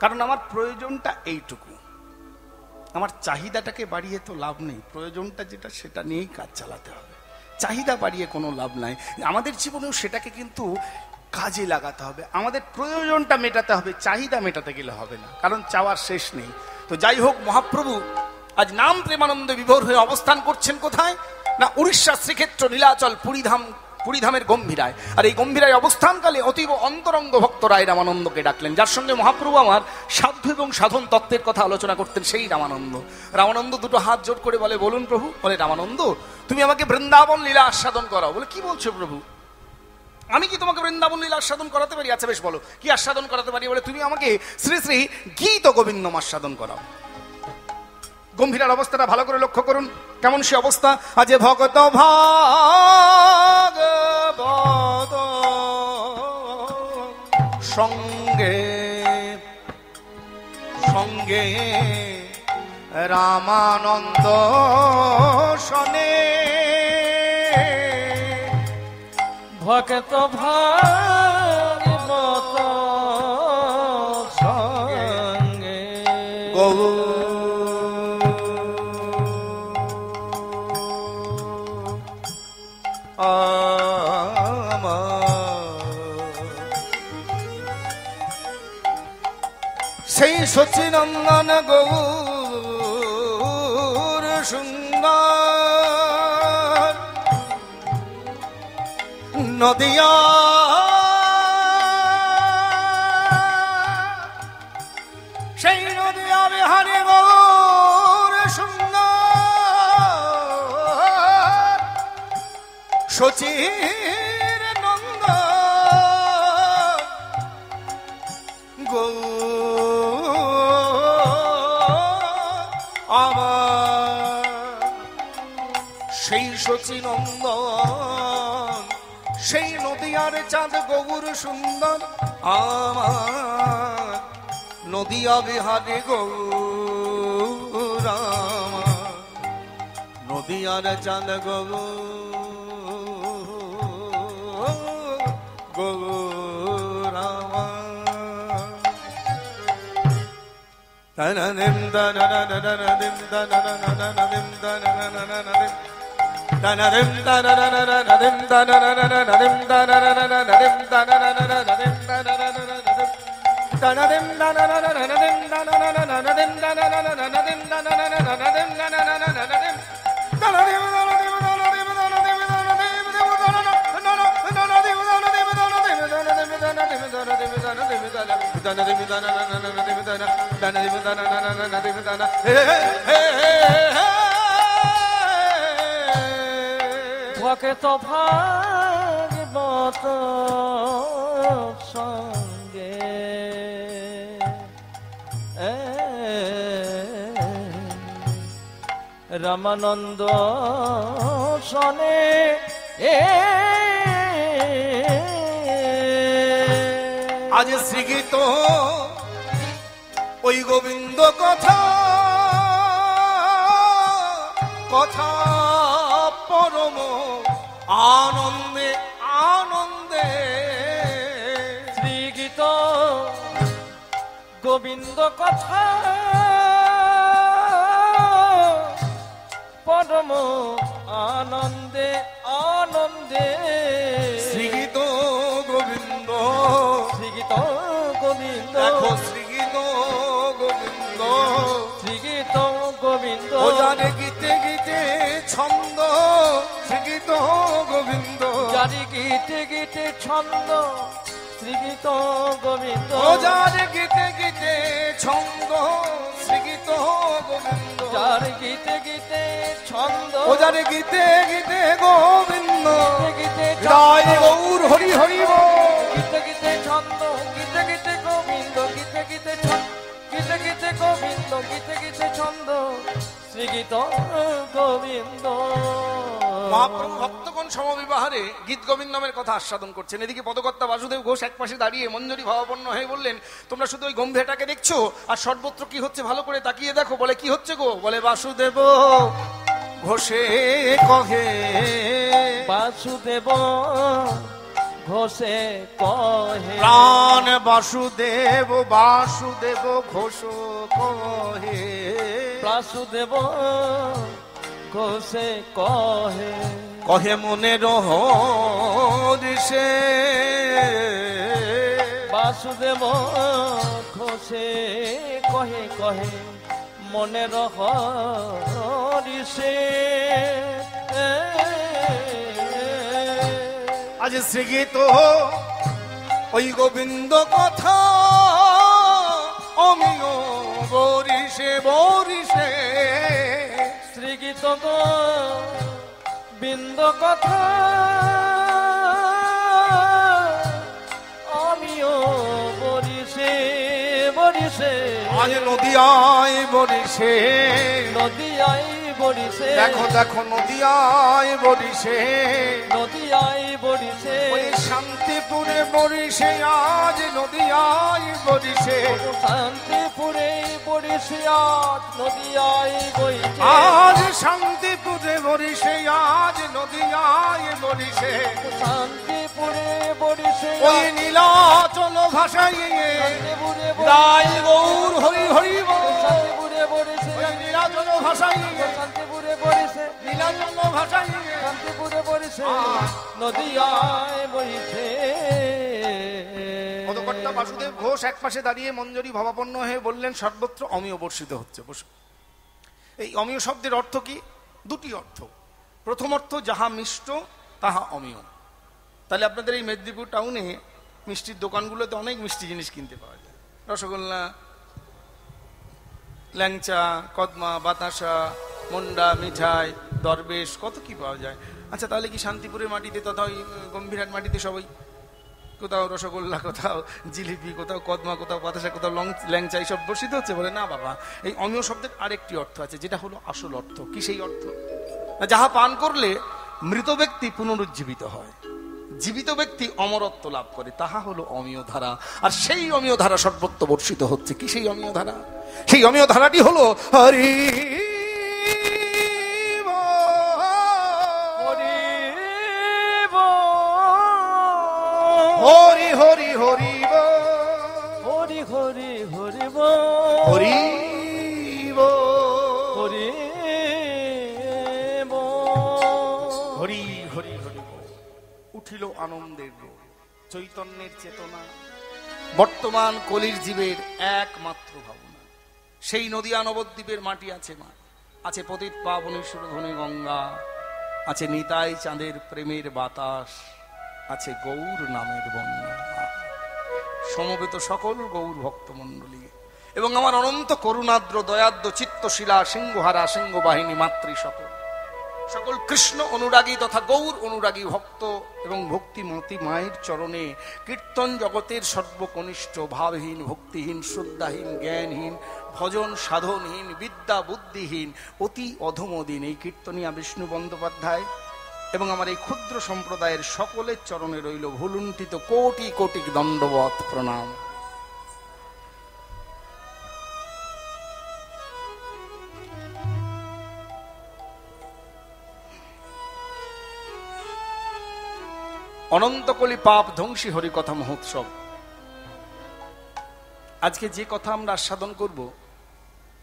কারণ আমার প্রয়োজনটা এইটুকু। আমার চাহিদাটাকে বাড়িয়ে তো লাভ নেই, প্রয়োজনটা যেটা সেটা নিয়েই কাজ চালাতে হবে। চাহিদা বাড়িয়ে কোনো লাভ নাই। আমাদের জীবনেও সেটাকে কিন্তু কাজে লাগাতে হবে, আমাদের প্রয়োজনটা মেটাতে হবে, চাহিদা মেটাতে গেলে হবে না, কারণ চাওয়ার শেষ নেই। তো যাই হোক, মহাপ্রভু আজ নাম প্রেমানন্দে বিভোর হয়ে অবস্থান করছেন কোথায় না, উড়িষ্যা শ্রীক্ষেত্র নীলাচল পুরীধামের গম্ভীরায়। আর এই গম্ভীরায় অবস্থানকালে অতীব অন্তরঙ্গ ভক্ত রায় রামানন্দকে ডাকলেন, যার সঙ্গে মহাপ্রভু আমার সাধ্য এবং সাধন তত্ত্বের কথা আলোচনা করতেন, সেই রামানন্দ। রামানন্দ দুটো হাত জোড় করে বলে, বলুন প্রভু। বলে, রামানন্দ তুমি আমাকে বৃন্দাবন লীলা আস্বাদন করাও। বলে, কি বলছো প্রভু, আমি কি তোমাকে বৃন্দাবন লীলা আস্বাদন করাতে পারি? আচ্ছা বেশ, বলো কি আস্বাদন করাতে পারি? বলে, তুমি আমাকে শ্রী শ্রী গীত গোবিন্দম আস্বাদন করাও। গম্ভীরার অবস্থাটা ভালো করে লক্ষ্য করুন, কেমন সে অবস্থা। আজ ভগত ভাগবত সঙ্গে সঙ্গে রামানন্দ শোনে, ভক্ত ভাগবত সঙ্গে গৌর সেই সচিনন্দন গৌর সুন্দর নদিয়া সেই নদিয়া বিহারী গৌর সুন্দর সচির নন্দ আমার সেই সচিনন্দন সেই নদিয়ার চাঁদ গৌর সুন্দর আমার নদিয়া বিহারী গৌর আমার নদিয়ার চাঁদ গৌর ভক্ত ভাগবত সঙ্গে রামানন্দ সনে আজ শ্রীগীত ওই গোবিন্দ কথা কথা পরম আনন্দে আনন্দে শ্রীগীত গোবিন্দ কথা পরম আনন্দে আনন্দে শ্রীগীত গোবিন্দ শ্রীগীত গোবিন্দ দেখো শ্রীগীত গোবিন্দ শ্রীগীত গোবিন্দ ও জানে গীতে গীতে ছন্দ শ্রীগীত গোবিন্দ জারি গীতে গীতে ছন্দ শ্রীগীত গোবিন্দ ও জানে গীতে গীতে ছন্দ শ্রীগীত গোবিন্দ যার গীতে গীতে ছন্দ ও জানে গীতে গীতে গোবিন্দ গীতে রায় গৌর হরি হরি গীতে গীতে ছন্দ গীতে গীতে গোবিন্দ গীতে গীতে গীতে গীতে গোবিন্দ গীতে গীতে ছন্দ শ্রীগীত গোবিন্দ। মহাপ্রভু ভক্তগণ সমবিবাহারে গীত গোবিন্দমের কথা আস্বাদন করছেন। এদিকে পদকর্তা বাসুদেব ঘোষ এক পাশে দাঁড়িয়ে মঞ্জরি ভাবাপন্ন হয়ে বললেন, তোমরা শুধু ওই গম্ভীরটাকে দেখছো আর সর্বত্র কি হচ্ছে ভালো করে তাকিয়ে দেখো। বলে কি হচ্ছে গো? বলে বাসুদেব ঘোষে কহে বাসুদেব ঘোষে কহে প্রাণ বাসুদেব বাসুদেব ঘোষ কহে বাসুদেব ঘোষে কহে কহে মনের হরিষে বাসুদেব ঘোষে কহে কহে মনের হরিষে আজ শ্রীগীত ওই গোবিন্দ কথা অমিও বরিষে বরিষে শ্রীগীত গোবিন্দ কথা আমিও বরিষে বরিষে আজ নদিয়ায় বরিষে নদিয়ায় বরিষে দেখো দেখো নদিয়ায় বরিষে নদিয়ায় বরিষে ওই শান্তিপুরে বরিষে আজ নদিয়ায় বরিষে শান্তিপুরে বরিষে আজ নদিয়ায় বইছে আজ শান্তিপুরে বরিষে আজ নদিয়ায় বরিষে শান্তিপুরে বরিষে ওই নীলাচল ভাষাইয়ে রায় গৌর হরি হরি শান্তিপুরে বরিষে নীলাচল ভাষাইয়ে শান্তিপুরে বরিষে নীলাচল ভাষাইয়ে শান্তিপুরে বরিষে নদিয়ায় বইছে দেবতা বাসুদেব ঘোষ এক পাশে দাঁড়িয়ে মঞ্জরি ভাবাপন্ন হয়ে বললেন, সর্বত্র অমিয় বর্ষিত হচ্ছে। এই অমিয় শব্দের অর্থ কি? দুটি অর্থ। প্রথম অর্থ, যাহা মিষ্ট তাহা অমিয়। তাহলে আপনাদের এই মেদিনীপুর টাউনে মিষ্টির দোকানগুলোতে অনেক মিষ্টি জিনিস কিনতে পাওয়া যায়, রসগোল্লা, ল্যাংচা, কদমা, বাতাসা, মন্ডা, মিঠাই, দরবেশ, কত কি পাওয়া যায়। আচ্ছা, তাহলে কি শান্তিপুরের মাটিতে তথা ওই গম্ভীরহাট মাটিতে সবাই কোথাও রসগোল্লা, কোথাও জিলিপি, কোথাও কদমা, কোথাও বাতাসা, কোথাও ল্যাংচা এইসব বর্ষিত হচ্ছে? বলে না বাবা, এই অমিয় শব্দের আরেকটি অর্থ আছে, যেটা হলো আসল অর্থ। কি সেই অর্থ? যাহা পান করলে মৃত ব্যক্তি পুনরুজ্জীবিত হয়, জীবিত ব্যক্তি অমরত্ব লাভ করে, তাহা হলো অমিয় ধারা। আর সেই অমিয় ধারা সর্বত্র বর্ষিত হচ্ছে। কি সেই অমিয় ধারা? সেই অমিয় ধারাটি হলো হরি হরি হরি হরি হরি হরি হরি হরি হরি হরি হরি হরি। উঠিল আনন্দের চৈতন্যের চেতনা, বর্তমান কলির জীবের একমাত্র ভাবনা। সেই নদিয়া নবদ্বীপের মাটি আছে মা, আছে পতিত পাবনী সুরধনী গঙ্গা, আছে নিতাই চাঁদের প্রেমের বাতাস, আছে গৌর নামের বন্যা। সমবেত সকল গৌর ভক্তমণ্ডলী এবং আমার অনন্ত করুণাদ্র দয়াদ্র চিত্তশীলা সিংহহারা সিংহ বাহিনী মাতৃ সকল কৃষ্ণ অনুরাগী তথা গৌর অনুরাগী ভক্ত এবং ভক্তিমতী মায়ের চরণে কীর্তন জগতের সর্বকনিষ্ঠ ভাবহীন, ভক্তিহীন, শ্রদ্ধাহীন, জ্ঞানহীন, ভজন সাধনহীন, বিদ্যা বুদ্ধিহীন, অতি অধমদিন এই কীর্তনিয়া বিষ্ণু বন্দ্যোপাধ্যায় এবং আমার এই ক্ষুদ্র সম্প্রদায়ের সকলের চরণে রইল ভুলুণ্ঠিত কোটি কোটি দণ্ডবত প্রণাম। অনন্তকলি পাপ ধ্বংসী হরিকথা মহোৎসব। আজকে যে কথা আমরা আস্বাদন করব,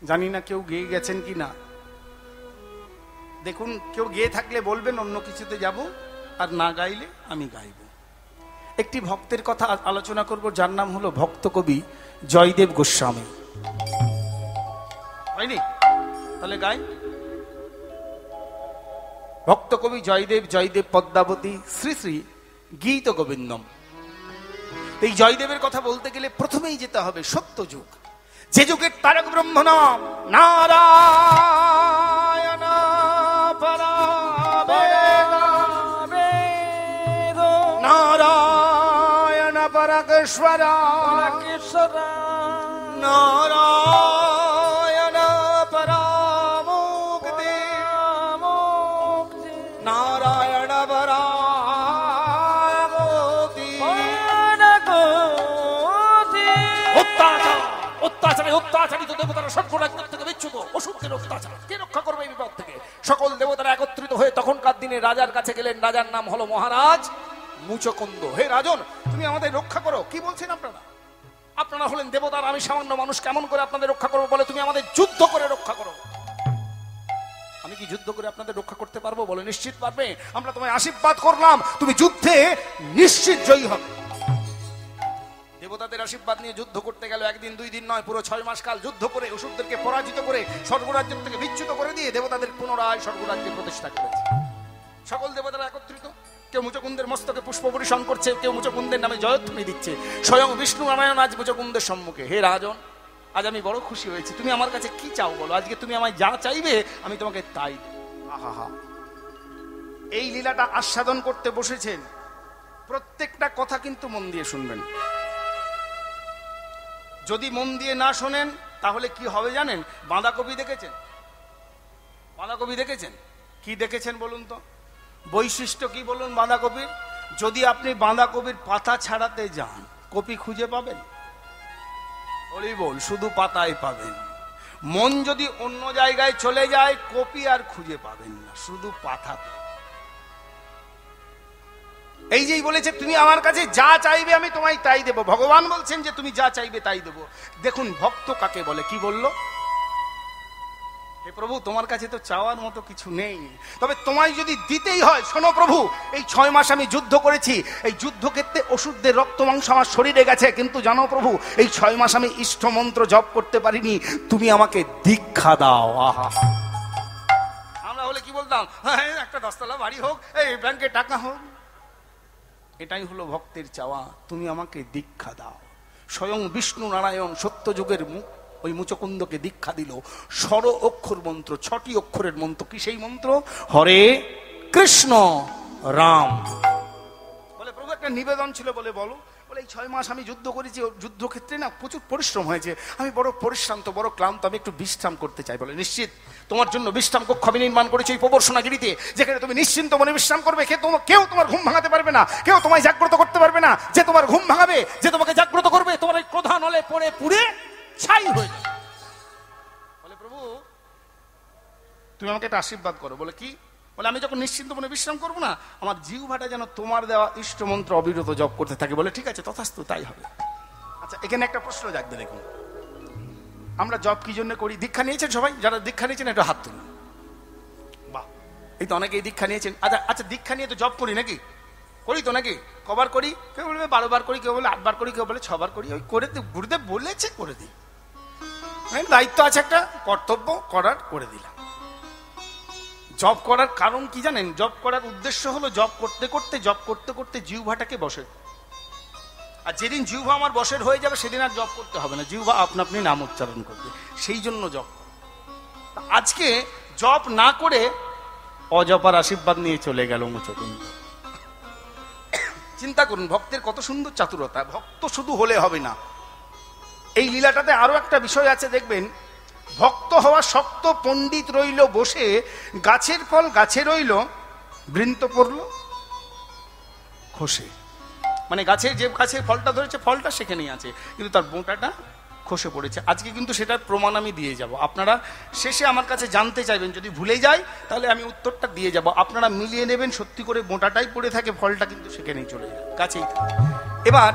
জানি না কেউ গেয়ে গেছেন কি না। দেখুন, কেউ গেয়ে থাকলে বলবেন, অন্য কিছুতে যাব, আর না গাইলে আমি গাইব। একটি ভক্তের কথা আলোচনা করব, যার নাম হলো ভক্ত কবি জয়দেব গোস্বামী। হয়নি? তাহলে গাই। ভক্ত কবি জয়দেব পদ্মাবতী শ্রী শ্রী গীত গোবিন্দম। এই জয়দেবের কথা বলতে গেলে প্রথমেই যেতে হবে সত্য যুগ, যে যুগের তারক ব্রহ্ম নাম নারায়ণ নারায়ণ পরমেশ্বর নারায়ণ পরমুক্তি নারায়ণ অত্যাচারিত দেবতারা স্বর্গরাজ্য থেকে বিচ্যুত, অসুরদের অত্যাচার কে রক্ষা করবে এই বিপদ থেকে? সকল দেবতারা একত্রিত হয়ে তখনকার দিনে রাজার কাছে গেলেন। রাজার নাম হলো মহারাজ মুচকুন্দ। হে রাজন, তুমি আমাদের রক্ষা করো। কি বলছেন আপনারা? আপনারা হলেন দেবতার, আমি সামান্য মানুষ, কেমন করে আপনাদের রক্ষা করবো? বলে, তুমি আমাদের যুদ্ধ করে রক্ষা করো। আমি কি যুদ্ধ করে আপনাদের রক্ষা করতে পারবো? বলে, নিশ্চিত পারবে। আমরা তোমায় আশীর্বাদ করলাম, তুমি যুদ্ধে নিশ্চিত জয়ী হবে। দেবতাদের আশীর্বাদ নিয়ে যুদ্ধ করতে গেল একদিন দুই দিন নয়, পুরো 6 মাস কাল যুদ্ধ করে অসুরদেরকে পরাজিত করে স্বর্গরাজ্য থেকে বিচ্যুত করে দিয়ে দেবতাদের পুনরায় স্বর্গরাজ্যে প্রতিষ্ঠা করেছে। সকল দেবতারা একত্রিত, কেউ মুচকুন্দের মস্তকে পুষ্প পরিশন করছে, কেউ মুচকুন্দের নামে জয়ধ্বনি দিচ্ছে। স্বয়ং বিষ্ণু নারায়ণ আজ মুচকুন্দের সম্মুখে। হে রাজন, আজ আমি বড় খুশি হয়েছি। তুমি আমার কাছে কি চাও বলো? আজকে তুমি আমায় যা চাইবে আমি তোমাকে তাই দেব। আহা, এই লীলাটা আস্বাদন করতে বসেছেন। প্রত্যেকটা কথা কিন্তু মন দিয়ে শুনবেন। যদি মন দিয়ে না শোনেন তাহলে কি হবে জানেন? বাঁধাকপি দেখেছেন? বাঁধাকপি দেখেছেন? কি দেখেছেন বলুন তো? বৈশিষ্ট্য কি বলুন বাঁধাকপির? যদি আপনি বাঁধাকপির পাতা ছাড়াতে যান, কপি খুঁজে পাবেন? বলি বল, শুধু পাতায় পাবেন। মন যদি অন্য জায়গায় চলে যায়, কপি আর খুঁজে পাবেন না, শুধু পাতা। এই যেই বলেছে তুমি আমার কাছে যা চাইবে আমি তোমায় তাই দেব। ভগবান বলছেন যে তুমি যা চাইবে তাই দেব। দেখুন ভক্ত কাকে বলে, কি বলল? হে প্রভু, তোমার কাছে তো চাওয়ার মতো কিছু নেই, তবে তোমায় যদি দিতেই হয়, শোনো প্রভু, এই 6 মাস আমি যুদ্ধ করেছি, এই যুদ্ধক্ষেত্রে অসুরদের রক্ত মাংস আমার শরীরে গেছে, কিন্তু জানো প্রভু, এই 6 মাস আমি ইষ্ট মন্ত্র জপ করতে পারিনি, তুমি আমাকে দীক্ষা দাও। আহা, আমরা হলে কি বলতাম, হ্যাঁ একটা 10 তলা বাড়ি হোক, এই ব্যাংকে টাকা হোক। এটাই হলো ভক্তের চাওয়া, তুমি আমাকে দীক্ষা দাও। স্বয়ং বিষ্ণু নারায়ণ সত্যযুগের মুখ ওই মুচকুন্দকে দীক্ষা দিল স্বর অক্ষর মন্ত্র, 6টি অক্ষরের মন্ত্র। কি সেই মন্ত্র? হরে কৃষ্ণ রাম। বলে প্রভু একটা নিবেদন ছিল, বলে বলো। বলে এই 6 মাস আমি যুদ্ধ করেছি, যুদ্ধক্ষেত্রে না প্রচুর পরিশ্রম হয়েছে, আমি বড় পরিশ্রান্ত, বড় ক্লান্ত, আমি একটু বিশ্রাম করতে চাই। বলে নিশ্চিত, তোমার জন্য বিশ্রাম কক্ষ আমি নির্মাণ করেছি এই প্রবর্ষণাগিরিতে, যেখানে তুমি নিশ্চিন্ত মনে বিশ্রাম করবে। কেউ তোমার ঘুম ভাঙাতে পারবে না, কেউ তোমায় জাগ্রত করতে পারবে না। যে তোমার ঘুম ভাঙাবে, যে তোমাকে জাগ্রত করবে, তোমার এই ক্রোধা নলে পড়ে পুড়ে ছাই হয়ে যাবে। বলে প্রভু তুমি আমাকে একটা আশীর্বাদ করো। বলে কি? বলে আমি যখন নিশ্চিন্ত মনে বিশ্রাম করবো না, আমার জিহ্বাটা যেন তোমার দেওয়া ইষ্ট মন্ত্র অবিরত জপ করতে থাকে। বলে ঠিক আছে, তথাস্তু, তাই হবে। আচ্ছা, এখানে একটা প্রশ্ন জাগবে, দেখুন আমরা জব কি জন্য করি? দীক্ষা নিয়েছেন সবাই? যারা দীক্ষা নিয়েছেন একটু হাত তুলুন। বাহ, এই তো অনেকেই দীক্ষা নিয়েছেন। আচ্ছা আচ্ছা, দীক্ষা নিয়ে তো জব করি নাকি? করি তো নাকি? কবার করি? কেউ বলবে 12 বার করি, কেউ বলে 8 বার করি, কেউ বলে 6 বার করি। ওই করে দিই, গুরুদেব বলেছে করে দিই, দায়িত্ব আছে একটা, কর্তব্য করার, করে দিলাম। জব করার কারণ কি জানেন? জব করার উদ্দেশ্য হলো জব করতে করতে জিহ্বাটাকে বসে, আর যেদিন জিহ্বা আমার বশের হয়ে যাবে সেদিন আর জব করতে হবে না, জিহ্বা আপনা আপনি নাম উচ্চারণ করবে, সেই জন্য জব। আজকে জব না করে অজপার আশীর্বাদ নিয়ে চলে গেল মুচকুন্দ। চিন্তা করুন ভক্তের কত সুন্দর চাতুরতা। ভক্ত শুধু হলে হবে না, এই লীলাটাতে আরো একটা বিষয় আছে, দেখবেন ভক্ত হওয়া শক্ত, পণ্ডিত রইল বসে, গাছের ফল গাছে রইল, বৃন্ত পড়ল খসে। মানে গাছের যে গাছের ফলটা ধরেছে, ফলটা সেখানেই আছে, কিন্তু তার বোঁটাটা খসে পড়েছে। আজকে কিন্তু সেটার প্রমাণ আমি দিয়ে যাব। আপনারা শেষে আমার কাছে জানতে চাইবেন, যদি ভুলে যাই তাহলে আমি উত্তরটা দিয়ে যাব, আপনারা মিলিয়ে নেবেন, সত্যি করে বোঁটাটাই পড়ে থাকে, ফলটা কিন্তু সেখানেই চলে যায়, গাছেই থাকে। এবার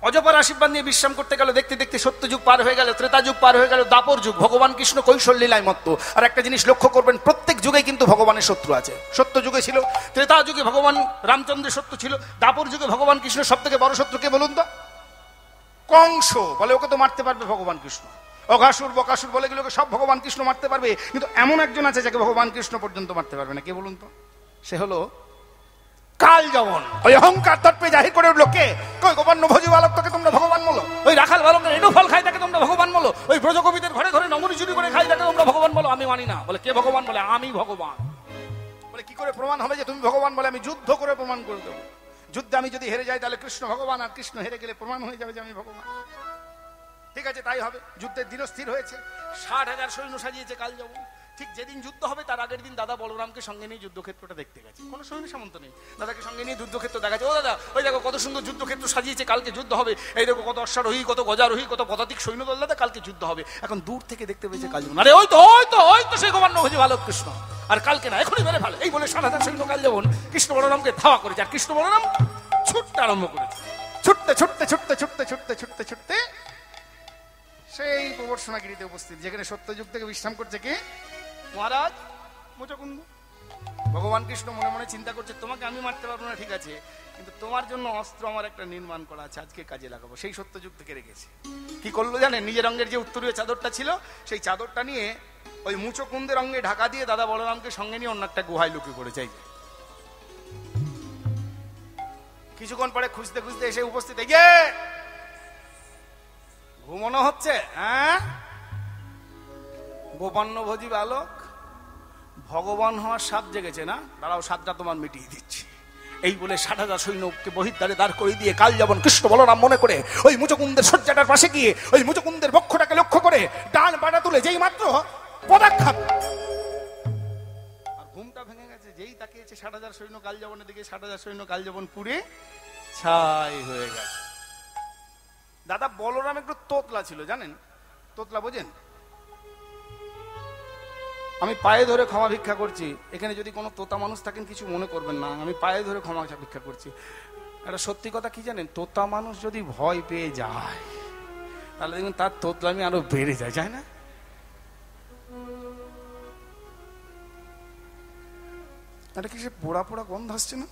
অজপার আশীর্বাদ নিয়ে বিশ্রাম করতে গেল, দেখতে দেখতে সত্যযুগ পার হয়ে গেল, ত্রেতা যুগ পার হয়ে গেল, দাপর যুগ। ভগবান কৃষ্ণ কৈশোর লীলায় মত্ত। আর একটা জিনিস লক্ষ্য করবেন, প্রত্যেক যুগে কিন্তু ভগবানের শত্রু আছে। সত্য যুগে ছিল, ত্রেতা যুগে ভগবান রামচন্দ্রের শত্রু ছিল, দাপর যুগে ভগবান কৃষ্ণ সব থেকে বড় শত্রু কে বলুন তো? কংস। বলে ওকে তো মারতে পারবে ভগবান কৃষ্ণ, অঘাসুর বকাসুর বলে গেলে সব ভগবান কৃষ্ণ মারতে পারবে, কিন্তু এমন একজন আছে যাকে ভগবান কৃষ্ণ পর্যন্ত মারতে পারবে না। কে বলুন তো? সে হলো কাল যবন। ওই অহংকার তর্পে জাহির করে উঠলো কে? কই গোপন্ন ভোজি বালক তোকে তোমরা ভগবান বলো, ওই রাখাল বালকের এডু ফল খাই তাকে তোমরা ভগবান বলো, ওই ব্রজকবিদের ঘরে ঘরে নমুনি চুরি করে খাই তাকে তোমরা ভগবান বলো। আমি মানি না। বলে কে ভগবান? বলে আমি ভগবান। বলে কি করে প্রমাণ হবে যে তুমি ভগবান? বলে আমি যুদ্ধ করে প্রমাণ করে দেবো। যুদ্ধে আমি যদি হেরে যাই তাহলে কৃষ্ণ ভগবান, আর কৃষ্ণ হেরে গেলে প্রমাণ হয়ে যাবে যে আমি ভগবান। ঠিক আছে, তাই হবে। যুদ্ধের দিন স্থির হয়েছে, 60,000 সৈন্য সাজিয়েছে কাল যবন। ঠিক যেদিন যুদ্ধ হবে তার আগের দিন দাদা বলরামকে সঙ্গে নিয়ে যুদ্ধক্ষেত্রটা দেখতে গেছে। কোনো সৈন্য সামন্ত নেই, দাদাকে সঙ্গে নিয়ে যুদ্ধক্ষেত্র দেখাচ্ছে। ও দাদা, ওই দেখো কত সুন্দর যুদ্ধক্ষেত্র সাজিয়েছে, কালকে যুদ্ধ হবে। এই দেখো কত অশ্বারোহী, কত গজারোহী, কত পদাতিক সৈন্যদল, দাদা কালকে যুদ্ধ হবে। এখন দূর থেকে দেখতে পেয়েছে কাল যবন। আরে ওই তো সেই গোপন্ন ভোজি বালক কৃষ্ণ, আর কালকে না, এখনই মেরে ফেলে। এই বলে 60,000 সৈন্য কাল যবন কৃষ্ণ বলরামকে ধাওয়া করেছে, আর কৃষ্ণ বলরাম ছুটতে আরম্ভ করেছে। ছুটতে সেই প্রবর্ষণাগিরিতে উপস্থিত, যেখানে সত্যযুগ থেকে বিশ্রাম করছে কে? মহারাজ মুচকুন্দ। ভগবান কৃষ্ণ মনে মনে চিন্তা করছে, তোমাকে আমি মারতে পারবো না, ঠিক আছে, কিন্তু তোমার জন্য অস্ত্র আমার একটা নির্মাণ করা আছে, আজকে কাজে লাগাবো। সেই সত্যযুগ থেকে রেখেছে। কি করলো জানেন? নিজের রঙের যে উত্তরীয় চাদরটা ছিল, সেই চাদরটা নিয়ে ওই মুচকুন্দের রঙে ঢাকা দিয়ে দাদা বলরামকে সঙ্গে নিয়ে অন্য একটা গুহায় লুকিয়ে পড়েছে। কিছুক্ষণ পরে খুঁজতে খুঁজতে এসে উপস্থিত, ঘুমানো হচ্ছে? হ্যাঁ, গোপন্ন ভোজি বালক, ভগবান হওয়ার সাপ জেগেছে না? দাঁড়াও, সাতটা তোমার মিটিয়ে দিচ্ছি। এই বলে 60,000 সৈন্যকে বহির্দ্বারে দাঁড় করে দিয়ে কাল যবন কৃষ্ণ বলরাম মনে করে ওই মুচকুন্দের শয্যাটার পাশে গিয়ে ওই মুচকুন্দের বক্ষটাকে লক্ষ্য করে ডান পাটা তুলে যেই মাত্র পদাঘাত, আর ঘুমটা ভেঙে গেছে। যেই তাকিয়েছে 60,000 সৈন্য কাল যবনের দিকে, 60,000 সৈন্য কাল যবন পুড়ে ছাই হয়ে গেছে। দাদা বলরাম একটু তোতলা ছিল, জানেন তোতলা বোঝেন? আমি পায়ে ধরে ক্ষমা ভিক্ষা করছি, এখানে যদি কোনো তোতা মানুষ থাকেন কিছু মনে করবেন না, আমি পায়ে ধরে ক্ষমা ভিক্ষা করছি। একটা সত্যি কথা কি জানেন? তোতা মানুষ যদি ভয় পেয়ে যায় তাহলে দেখবেন তার তোতলামি আরো বেড়ে যায়, না? এটা কি সে পোড়া পোড়া গন্ধ আসছে না?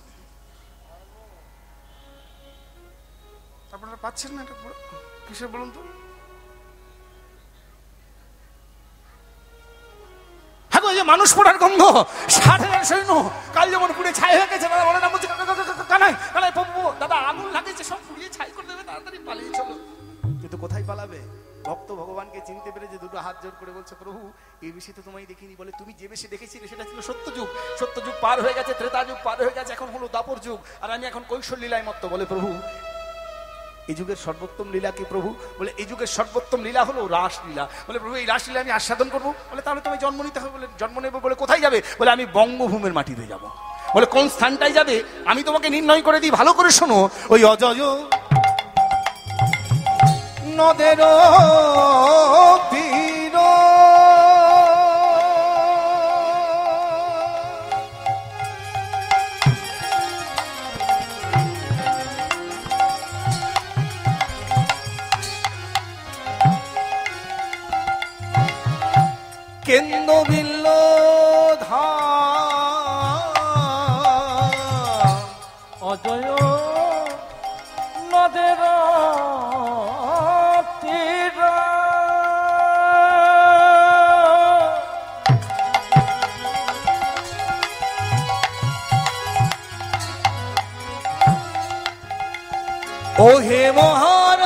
আপনারা পাচ্ছেন না? এটা কিসে বলুন তো? হ্যাঁ গো, এই যে মানুষ পোড়ার গন্ধ। 60,000 সৈন্য কাল যেমন পুড়ে ছাই হয়ে গেছে, বলে না বলছে কানাই কানাই দাদা আগুন লাগিয়েছে, সব পুড়িয়ে ছাই করে দেবে, তাড়াতাড়ি পালিয়ে চলো। কিন্তু কোথায় পালাবে? ভক্ত ভগবানকে চিনতে পেরে যে দুটো হাত জোর করে বলছে, প্রভু এই বেশি তো তোমায় দেখিনি। বলে তুমি যে বেশি দেখেছিলে সেটা ছিল সত্যযুগ, সত্যযুগ পার হয়ে গেছে, ত্রেতা যুগ পার হয়ে গেছে, এখন হলো দাপর যুগ, আর আমি এখন কৈশোর লীলায় মত্ত। বলে প্রভু এই যুগের সর্বোত্তম লীলা কি প্রভু? বলে এই যুগের সর্বোত্তম লীলা হলো রাসলীলা। বলে প্রভু এই রাসলীলা আমি আস্বাদন করবো। বলে তাহলে তুমি জন্ম নিতে হবে। বলে জন্ম নেবো। বলে কোথায় যাবে? বলে আমি বঙ্গভূমির মাটিতে যাব। বলে কোন স্থানটায় যাবে? আমি তোমাকে নির্ণয় করে দিই, ভালো করে শোনো। ওই অজয় নদের তীর কেন্দ্র বিল্ল অজয় নদের তীর ও হে মহারাজ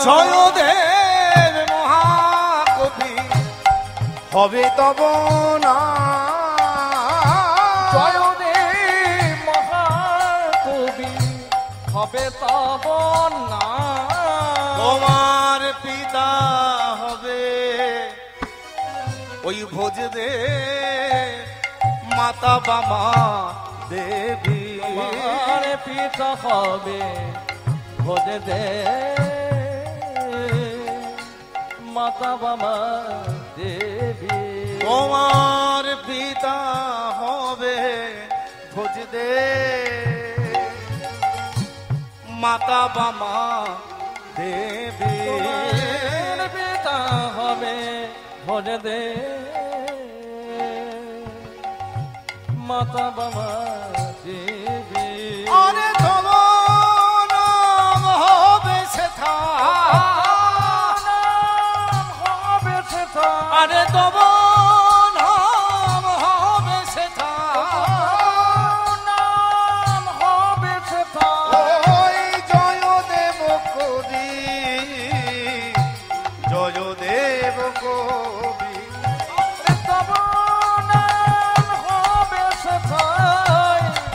জয়দেব মহাকবি হবে তব না। জয়দেব মহাকবি হবে তব না। তোমার পিতা হবে ওই ভোজদেব মাতা বামা দেবী। তোমার পিতা হবে ভোজদেব মাতা বামা দেবী। তোমার পিতা হবে ভোজদেব মাতা বামা দেবী। তোমার পিতা হবে ভোজদেব মাতা বামা দেবী। আরে তোমার নাম হবে সেথা, আরে তব নাম হবে সেথা, নাম হবে সেথা। ওই জয়দেব কবি, জয়দেব কবি। তব নাম হবে সেথা,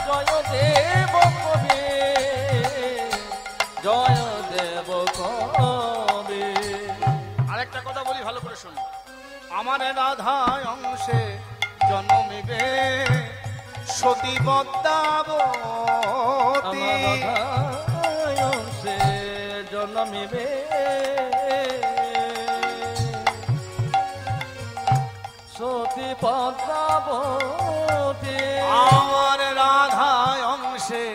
জয়দেব কবি, জয়দেব কবি। আরেকটা কথা বলি, ভালো করে শোনো। আমার রাধা অংশে জন্মিবে সতী পদ্মাবতী। অংশে জন্মিবে সতী পদ্মাবতী। আমার রাধা অংশে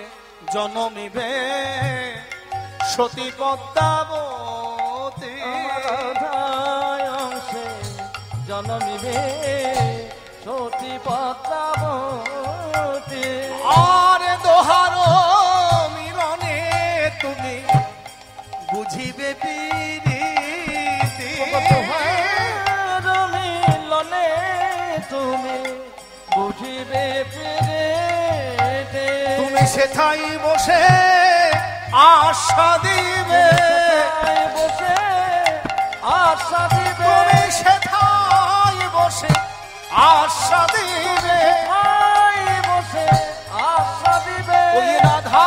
জন্মিবে সতী পদ্মাবতী। অংশে জন্মিবে সতী পদ্মাবতী। আর দোহার মিলনে তুমি বুঝিবে প্রীতি। দোহার মিলনে তুমি বুঝিবে প্রীতি। তুমি সেথাই বসে আশা দিবে, বসে আশা দিবে। তুমি সেথাই বসে আশা দিবে, বসে আশা দিবে। ওই রাধা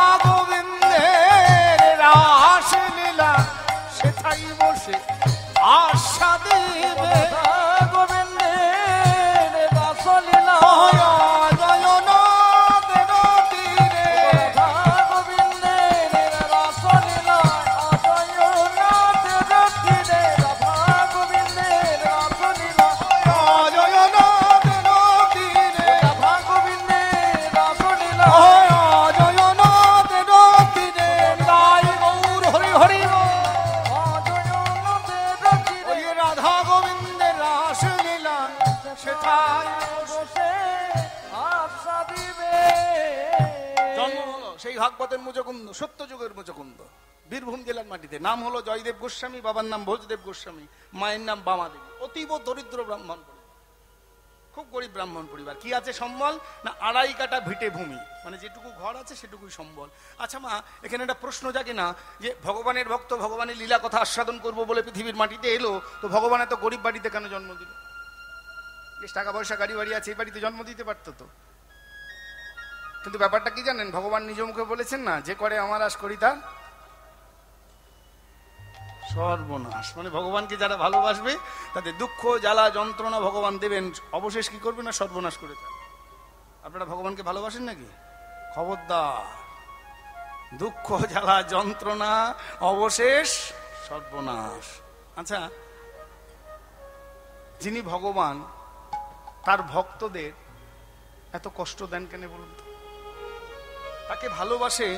দিবে। জন্ম হলো সেই ভাগবতের মুচকুন্দ, সত্যযুগের মুচকুন্দ, বীরভূম জেলার মাটিতে। নাম হলো জয়দেব গোস্বামী, বাবার নাম ভোজদেব গোস্বামী, মায়ের নাম বামাদেবী। অতীব দরিদ্র ব্রাহ্মণ পরিবার, খুব গরিব ব্রাহ্মণ পরিবার। কি আছে সম্বল? না 2.5 কাঠা ভিটে ভূমি, মানে যেটুকু ঘর আছে সেটুকুই সম্বল। আচ্ছা মা, এখানে একটা প্রশ্ন জাগে না যে ভগবানের ভক্ত, ভগবানের লীলা কথা আস্বাদন করবো বলে পৃথিবীর মাটিতে এলো, তো ভগবান এত গরিব বাড়িতে কেন জন্ম দিল? বেশ টাকা পয়সা গাড়ি বাড়ি আছে, এই বাড়িতে জন্ম দিতে পারতো তো। কিন্তু ব্যাপারটা কি জানেন? ভগবান নিজ মুখে বলেছেন না, যে করে আমার আশ করি তার সর্বনাশ। মানে ভগবানকে যারা ভালোবাসবে তাদের দুঃখ জ্বালা যন্ত্রণা ভগবান দেবেন, অবশেষ কি করবে না সর্বনাশ করে দেন। আপনারা ভগবানকে ভালোবাসেন নাকি? খবরদার, দুঃখ জ্বালা যন্ত্রণা অবশেষ সর্বনাশ। আচ্ছা, যিনি ভগবান তার ভক্তদের এত কষ্ট দেন কেন বলুন তো? তাকে ভালোবাসে,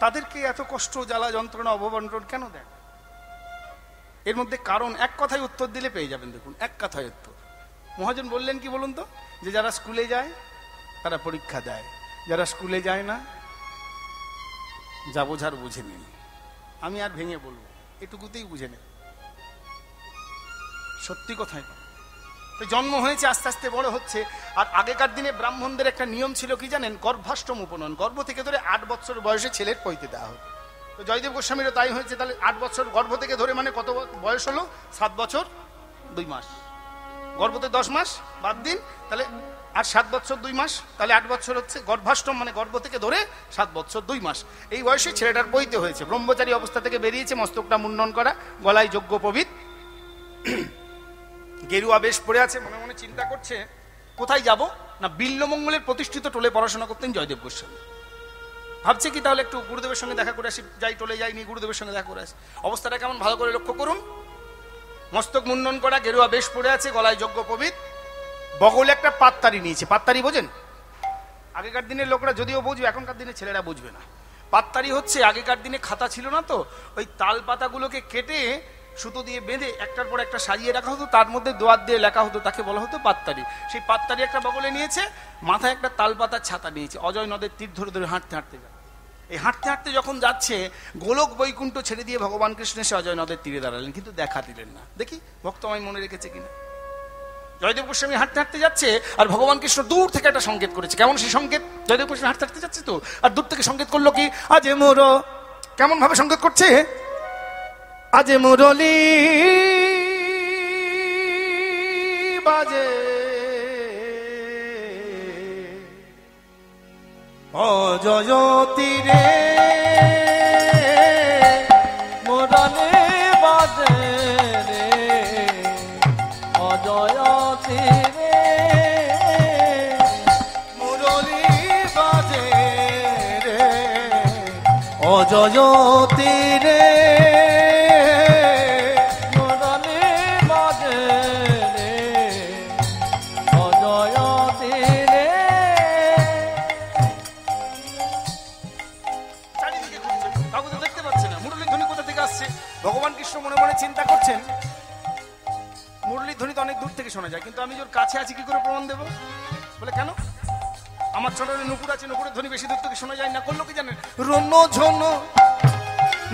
তাদেরকে এত কষ্ট জ্বালা যন্ত্রণা অববন্টন কেন দেন? এর মধ্যে কারণ এক কথায় উত্তর দিলে পেয়ে যাবেন। দেখুন, এক কথায় উত্তর। মহাজন বললেন কি বলুন তো? যে যারা স্কুলে যায় তারা পরীক্ষা দেয়, যারা স্কুলে যায় না যা বোঝার বুঝে নিন। আমি আর ভেঙে বলবো, এটুকুতেই বুঝে নেন, সত্যি কথাই। তো জন্ম হয়েছে, আস্তে আস্তে বড় হচ্ছে। আর আগেকার দিনে ব্রাহ্মণদের একটা নিয়ম ছিল কি জানেন? গর্ভাষ্টম উপনয়ন, গর্ভ থেকে ধরে 8 বছর বয়সে ছেলের পৈতে দেওয়া হতো। তো জয়দেব গোস্বামীরও তাই হয়েছে। তাহলে 8 বছর গর্ভ থেকে ধরে, মানে কত বয়স হলো? 7 বছর 2 মাস। গর্ভতে 10 মাস বাদ দিন, তাহলে আর 7 বছর 2 মাস, তাহলে 8 বছর হচ্ছে গর্ভাষ্টম, মানে গর্ভ থেকে ধরে 7 বছর 2 মাস। এই বয়সে ছেলেটার পৈতে হয়েছে, ব্রহ্মচারী অবস্থা থেকে বেরিয়েছে, মস্তকটা মুন্ডন করা, গলায় যজ্ঞোপবীত, গেরুয়া বেশ পড়ে আছে। মনে মনে চিন্তা করছে কোথায় যাব না, বিল্লমঙ্গলের প্রতিষ্ঠিত টোলে পড়াশোনা করতেন জয়দেব গোস্বামী। ভাবছে কি তাহলে একটু গুরুদেবের সঙ্গে দেখা করে আসি, যাই টোলে যাই, নিয়ে গুরুদেবের সঙ্গে দেখা করে আসি। অবস্থাটা কেমন ভালো করে লক্ষ্য করুন। মস্তক মুন্ডন করা, গেরুয়া বেশ পড়ে আছে, গলায় যজ্ঞোপবীত, বগলে একটা পাত্তারি নিয়েছে। পাত্তারি বোঝেন? আগেকার দিনের লোকরা যদিও বুঝবে, এখনকার দিনে ছেলেরা বুঝবে না। পাত্তারি হচ্ছে, আগেকার দিনে খাতা ছিল না তো, ওই তাল পাতাগুলোকে কেটে সুতো দিয়ে বেঁধে একটার পর একটা সাজিয়ে রাখা হতো, তার মধ্যে দোয়াত দিয়ে লেখা হতো, তাকে বলা হতো পাত্তারি। সেই পাত্তারি একটা বগলে নিয়েছে, মাথায় একটা তাল পাতার ছাতা নিয়েছে, অজয় নদের তীর ধরে ধরে হাঁটতে হাঁটতে যায়। এই হাঁটতে হাঁটতে যখন যাচ্ছে, গোলক বৈকুণ্ঠ ছেড়ে দিয়ে ভগবান কৃষ্ণ এসে অজয় নদের তীরে দাঁড়ালেন, কিন্তু দেখা দিলেন না। দেখি ভক্ত আমায় মনে রেখেছে কিনা। জয়দেব গোস্বামী হাঁটতে হাঁটতে যাচ্ছে, আর ভগবান কৃষ্ণ দূর থেকে একটা সংকেত করেছে। কেমন সেই সংকেত? জয়দেব গোস্বামী হাঁটতে হাঁটতে যাচ্ছে তো, আর দূর থেকে সংকেত করলো কি, আজ মোর, কেমন ভাবে সংকেত করছে, আজ মুরলি বাজে অজয় তীরে, মুরলি বাজে রে অজয় তীরে, মুরলি বাজে রে অজয় তীরে, মুরলি বাজে রে অজয় তীরে। চারিদিকে ঘুরছে, কাউকে তো দেখতে পাচ্ছে না। মুরলীর ধ্বনি কোথা থেকে আসছে? ভগবান কৃষ্ণ মনে মনে চিন্তা করছেন, মুরলীর ধ্বনি তো অনেক দূর থেকে শোনা যায়, কিন্তু আমি ওর কাছে আছি কি করে প্রমাণ দেবো? বলে কেন? আমার চরণে নুপুর আছে, নুপুরের ধ্বনি বেশি দূর থেকে শোনা যায় না। করলো কি জানেন? রণ ঝন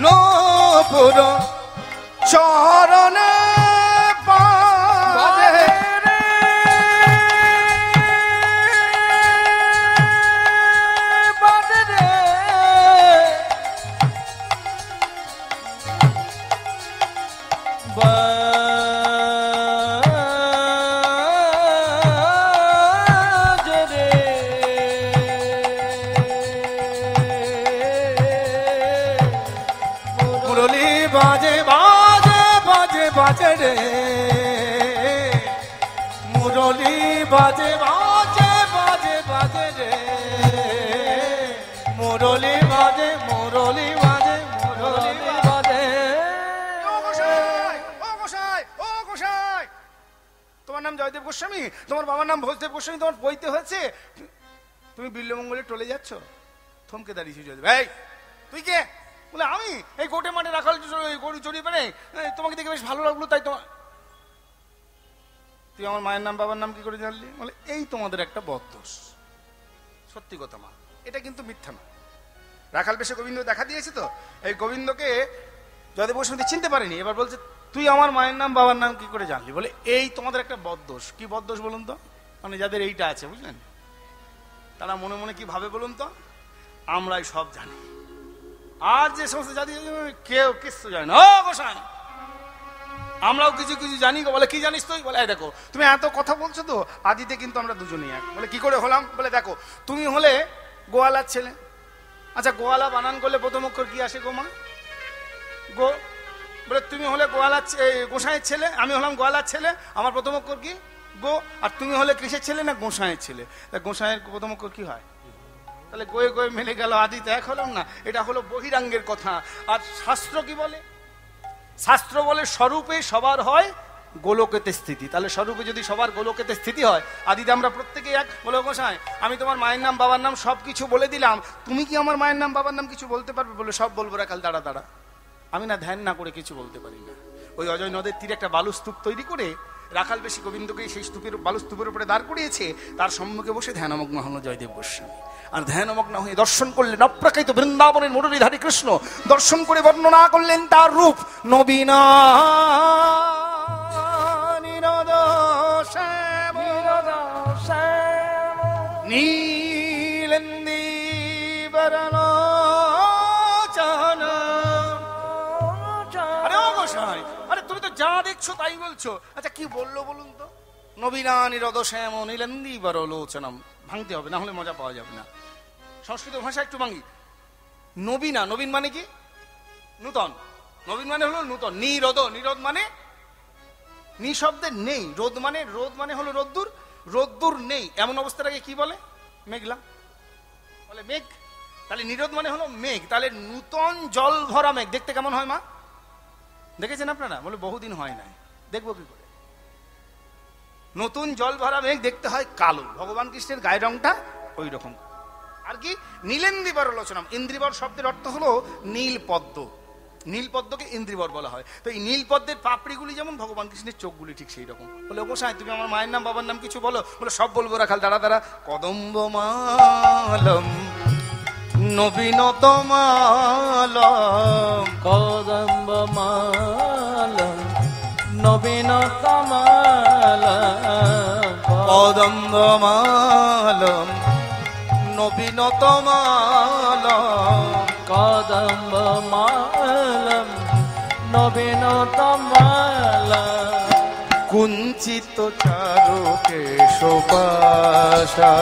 নুপুর চরণে বাজে রে, বাজে রে বাজে রে, মুরলী বাজে বাজে বাজে বাজে রে, মুরলী বাজে বাজে বাজে বাজে রে, মুরলী বাজে, মুরলী বাজে, মুরলী বাজে। ও গোসাই, ও গোসাই, ও গোসাই, তোমার নাম জয়দেব গোস্বামী, তোমার বাবার নাম ভোজদেব গোস্বামী, তোমার বইতে হয়েছে, তুমি বিল্লমঙ্গলে টলে যাচ্ছ। থমকে দাঁড়িয়েছি জয়দেব। এই তুই কে? বলে আমি এই গোটে মাঠে রাখাল গরু চড়িয়ে পেরে, তোমাকে দেখে বেশ ভালো লাগলো, তাই তোমার। তুই আমার মায়ের নাম বাবার নাম কি করে জানলি? বলে এই তোমাদের একটা বদদোষ। সত্যি কথা মা, এটা কিন্তু মিথ্যা না। রাখাল বেশে গোবিন্দ দেখা দিয়েছে তো, এই গোবিন্দকে জয়দেব গোস্বামী চিনতে পারেনি। এবার বলছে তুই আমার মায়ের নাম বাবার নাম কি করে জানলি? বলে এই তোমাদের একটা বদদোষ। কি বদদোষ বলুন তো? মানে যাদের এইটা আছে বুঝলেন, তারা মনে মনে কি ভাবে বলুন তো, আমরাই সব জানি, আর যে সমস্ত জাতি কেউ কিছু জানে না। ও গোসাই, আমরাও কিছু কিছু জানি। বলে কি জানিস তুই? বলে দেখো তুমি এত কথা বলছো তো, আদিতে কিন্তু আমরা দুজনেই এক। বলে কি করে হলাম? বলে দেখো তুমি হলে গোয়ালার ছেলে। আচ্ছা গোয়ালা বানান করলে প্রথম অক্ষর কি আসে গো মা? গো। বলে তুমি হলে গোয়ালার গোসাইয়ের ছেলে, আমি হলাম গোয়ালার ছেলে, আমার প্রথম অক্ষর কি? গো। আর তুমি হলে কিসের ছেলে? না গোসাইয়ের ছেলে। গোসাইয়ের প্রথম অক্ষর কি হয়? তাহলে গোয়ে গোয়ে মিলে গেল, আদিতে এক হলাম না? এটা হলো বহিরাঙ্গের কথা। আর শাস্ত্র কি বলে? শাস্ত্র বলে স্বরূপে সবার হয় গোলকেতে স্থিতি। তাহলে স্বরূপে যদি সবার গোলকেতে স্থিতি হয়, আদিতে আমরা প্রত্যেকে এক। বলে গোসাই আমি তোমার মায়ের নাম বাবার নাম সব কিছু বলে দিলাম, তুমি কি আমার মায়ের নাম বাবার নাম কিছু বলতে পারবে? বলে সব বলবো। রাখাল দাঁড়া দাঁড়া, আমি না ধ্যান না করে কিছু বলতে পারি না। ওই অজয় নদের তীরে একটা বালু স্তূপ তৈরি করে রাখাল বেশি গোবিন্দকে সেই স্তূপের বালু স্তূপের উপরে দাঁড় করিয়েছে। তার সম্মুখে বসে ধ্যানমগ্ন হলো জয়দেব গোস্বামী। আর ধ্যানমগ্ন হয়ে দর্শন করলেন অপ্রাকৃত বৃন্দাবনের মুরলীধারী কৃষ্ণ। দর্শন করে বর্ণনা করলেন তার রূপ। নবীনা নীলেন্দি আরে তুমি তো যা দেখছো তাই বলছো। আচ্ছা কি বললো বলুন তো? নবীনা নিরদ শ্যাম নীলেন্দি বরলোচনম। ভাঙতে হবে, না হলে মজা পাওয়া যাবে না। সংস্কৃত ভাষা একটু ভাঙি। নবীনা, নবীন মানে কি? নূতন। নবীন মানে হলো নূতন। নিরদ, নিরদ মানে নিঃশব্দের নেই। রোদ মানে হলো রোদ্দুর। রোদ্দুর নেই এমন অবস্থাটাকে কি বলে? মেঘলা বলে, মেঘ। তাহলে নিরোধ মানে হলো মেঘ। তাহলে নূতন জল ভরা মেঘ দেখতে কেমন হয় মা? দেখেছেন আপনারা? বলে বহুদিন হয় নাই, দেখবো কি করে? নতুন জল ভরা মেঘ দেখতে হয় কালো। ভগবান কৃষ্ণের গায়ের রংটা ওই রকম। আর কি? নীলেন্দ্রিবর লোচনম। ইন্দ্রিবর শব্দের অর্থ হলো নীল পদ্ম। নীল পদ্মকে ইন্দ্রিবর বলা হয়। তো এই নীল পদ্মের পাপড়িগুলি যেমন, ভগবান কৃষ্ণের চোখগুলি ঠিক সেই রকম। বলে গোসাই তুমি আমার মায়ের নাম বাবার নাম কিছু বলো। বলে সব বলবো। রাখাল দাঁড়া দাঁড়া। কদম্ব মালম নবীনতমালম, কদম্ব মালম নবীনতমালম, কদম্ব মালম নবীনতমালম, কদম্ব মালম নবীনতমালম, কুঞ্চিত চারুকে শোভাসা,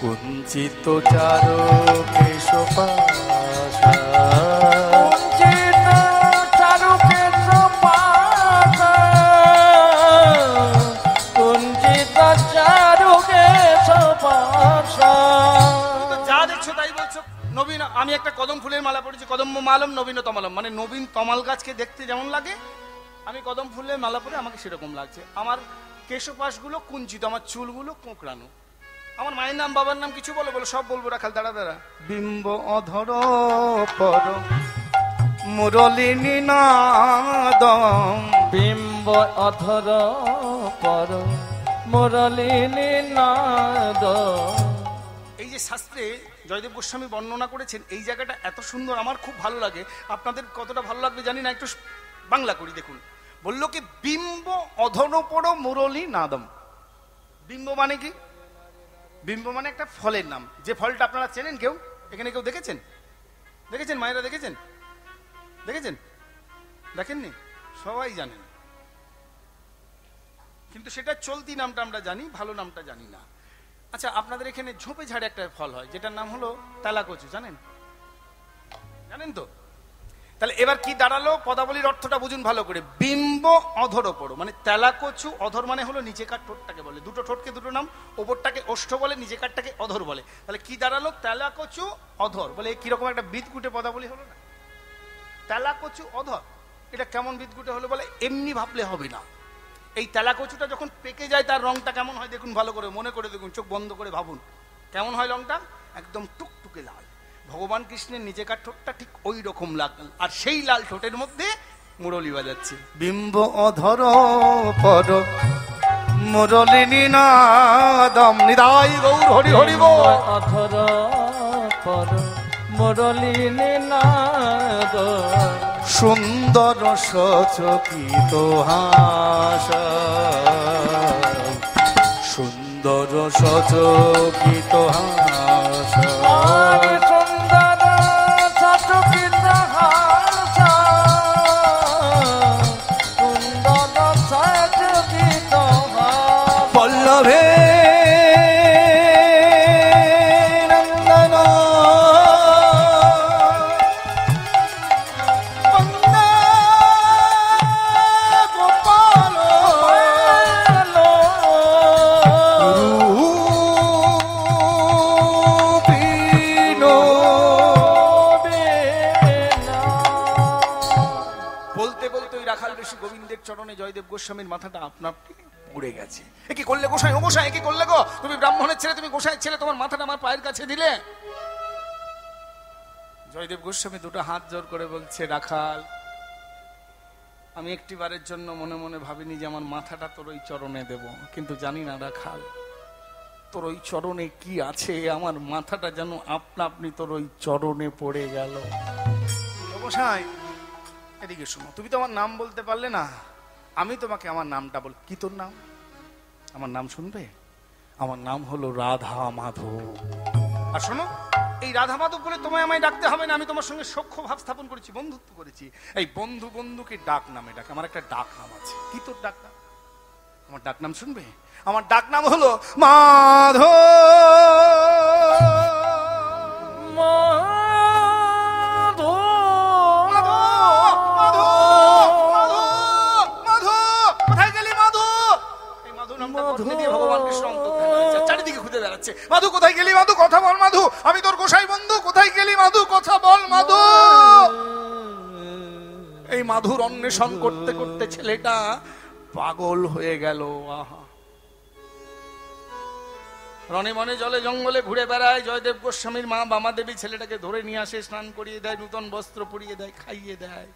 কুঞ্চিত চারুকে শোভাসা, কুঞ্চিত চারুকে শোভাসা, কুঞ্চিত চারুকে শোভাসা। যা দেখছো তাই বলছো। নবীন, আমি একটা কদম ফুলের মালা পরেছি। কদম্ব মালম নবীনতমালম মানে নবীন তমাল গাছকে দেখতে যেমন লাগে, আমি কদম ফুলের মালা পরে আমাকে সেরকম লাগছে। আমার কেশপাশগুলো কুঞ্চিত, আমার চুলগুলো কোঁকড়ানো। আমার মায়ের নাম বাবার নাম কিছু বলো। বলো সব বলবো। রাখাল দাঁড়া দাঁড়া। বিম্ব অধর পর মুরলিনী নাদম, বিম্ব অধর পর মুরলিনী নাদ। এই যে শাস্ত্রে জয়দেব গোস্বামী বর্ণনা করেছেন, এই জায়গাটা এত সুন্দর, আমার খুব ভালো লাগে। আপনাদের কতটা ভালো লাগবে জানি না, একটু বাংলা করি দেখুন। বললো কি বিম্ব অধনপর মুরলী নাদম। বিম্ব মানে কি? বিম্ব মানে একটা ফলের নাম। যে ফলটা আপনারা চেনেন, কেউ এখানে কেউ দেখেছেন? দেখেছেন মায়েরা? দেখেছেন? দেখেছেন? দেখেননি? সবাই জানেন, কিন্তু সেটা চলতি নামটা আমরা জানি, ভালো নামটা জানি না। আচ্ছা আপনাদের এখানে ঝোপে ঝাড়ে একটা ফল হয় যেটার নাম হলো তেলাকচু, জানেন? জানেন তো? তাহলে এবার কি দাঁড়ালো? পদাবলীর অর্থটা বুঝুন ভালো করে। বিম্ব অধর ওপর মানে তেলাকচু। অধর মানে হলো নিচেকার ঠোঁটটাকে বলে। দুটো ঠোঁটকে দুটো নাম, ওপরটাকে ওষ্ঠ বলে, নিচেকারটাকে অধর বলে। তাহলে কি দাঁড়ালো? তেলাকচু অধর। বলে কিরকম একটা বিদকুটে পদাবলী হলো না? তেলাকচু অধর, এটা কেমন বিদকুটে হলো? বলে এমনি ভাবলে হবে না। এই তেলাকচুটা যখন পেকে যায় তার রংটা কেমন হয় দেখুন ভালো করে, মনে করে দেখুন, চোখ বন্ধ করে ভাবুন কেমন হয় রংটা। একদম টুকটুকে লাল। ভগবান কৃষ্ণের নিজেকার ঠোঁটটা ঠিক ওই রকম লাল, আর সেই লাল ঠোঁটের মধ্যে মুরলী বাজাচ্ছে। বিম্ব অধর পর মুরলিনী নাদম নিদাই গৌর হরি হরি বল। অধর পর মুরলিনী নাদ সুন্দর সচকিত হাস, সুন্দর সচকিত হাস, সুন্দর সচকিত হাস, সুন্দর সচকিত হাস, পল্লবে চরণে জয়দেব গোস্বামীর মাথাটা আপনা আপনি উড়ে গেছে। এ কি করলে গোসাই? ও গোসাই, কি করলে গো? তুমি ব্রাহ্মণের ছেলে, তুমি গোসাইয়ের ছেলে, তোমার মাথাটা আমার পায়ের কাছে দিলে। জয়দেব গোস্বামী দুটো হাত জোর করে বলছে, রাখাল, আমি একটিবারের জন্য মনে মনে ভাবিনি যে আমার মাথাটা তোর ওই চরণে দেব, কিন্তু জানি না রাখাল, তোর ওই চরণে কি আছে, আমার মাথাটা যেন আপনা আপনি তোর ওই চরণে পড়ে গেল। গোসাই এদিকে শোনো, তুমি তো আমার নাম বলতে পারলে না, আমি তোমাকে আমার নামটা বল। কি তোর নাম? আমার নাম শুনবে? আমার নাম হলো রাধা মাধব। আর শোনো, এই রাধা মাধব বলে তোমায় আমায় ডাকতে হবে না, আমি তোমার সঙ্গে সখ্য ভাব স্থাপন করেছি, বন্ধুত্ব করেছি। এই বন্ধু বন্ধুকে ডাক নামে ডাক, আমার একটা ডাক নাম আছে। কি তোর ডাক নাম? আমার ডাক নাম শুনবে? আমার ডাক নাম হলো মাধব। চারিদিকে খুঁজে বেড়াচ্ছে, মাধু কোথায় গেলি? মাধু কথা বল, মাধু আমি তোর গোসাই বন্ধু, কোথায় গেলি? মাধু কথা বল, মাধু। এই মাধুর অন্বেষণ করতে করতে ছেলেটা পাগল হয়ে গেল। আহা, রনে মনে জলে জঙ্গলে ঘুরে বেড়ায়। জয়দেব গোস্বামীর মা বামা দেবী ছেলেটাকে ধরে নিয়ে আসে, স্নান করিয়ে দেয়, নূতন বস্ত্র পরিয়ে দেয়, খাইয়ে দেয়,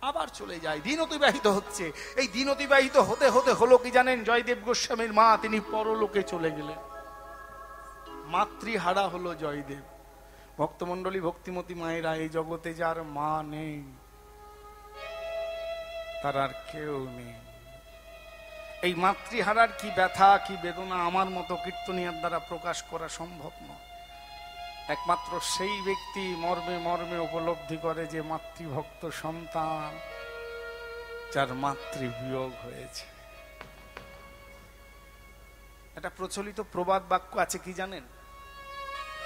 আবার চলে যায়। দিন অতিবাহিত হচ্ছে। এই দিন অতিবাহিত হতে হতে হলো কি জানেন? জয়দেব গোস্বামীর মা তিনি পরলোকে চলে গেলেন। মাতৃহারা হলো জয়দেব। ভক্তমন্ডলী, ভক্তিমতী মায়েরা, এই জগতে যার মা নেই তার আর কেউ নেই। এই মাতৃহারার কি ব্যথা, কি বেদনা আমার মতো কীর্তনিয়ার দ্বারা প্রকাশ করা সম্ভব নয়। একমাত্র সেই ব্যক্তি মর্মে মর্মে উপলব্ধি করে যে মাতৃভক্ত সন্তান যার মাতৃবিয়োগ হয়েছে। একটা প্রচলিত প্রবাদ বাক্য আছে, কি জানেন?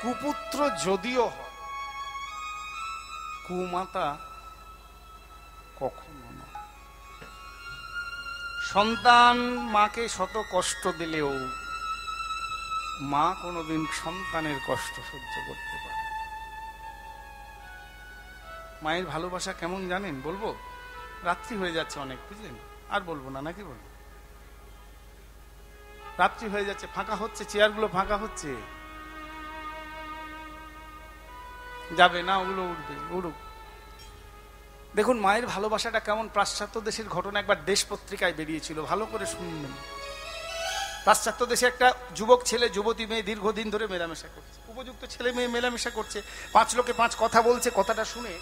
কুপুত্র যদিও হয়, কুমাতা কখনো না। সন্তান মাকে শত কষ্ট দিলেও মা কোনোদিন সন্তানের কষ্ট সহ্য করতে পারে। মায়ের ভালোবাসা কেমন জানেন? বলবো? রাত্রি হয়ে যাচ্ছে অনেক, বুঝলেন? আর বলবো না, নাকি বলবো? রাত্রি হয়ে যাচ্ছে, ফাঁকা হচ্ছে, চেয়ারগুলো ফাঁকা হচ্ছে। যাবে না, ওগুলো উঠবে, উড়ুক। দেখুন মায়ের ভালোবাসাটা কেমন। পাশ্চাত্য দেশের ঘটনা একবার দেশ পত্রিকায় বেরিয়েছিল, ভালো করে শুনবেন। পাশ্চাত্য দেশে একটা যুবক ছেলে যুবতী মেয়ে দীর্ঘদিন ধরে মেলামেশা করছে, উপযুক্ত ছেলে মেয়ে মেলামেশা করছে, 5 লোকে 5 কথা বলছে। কথাটা শুনে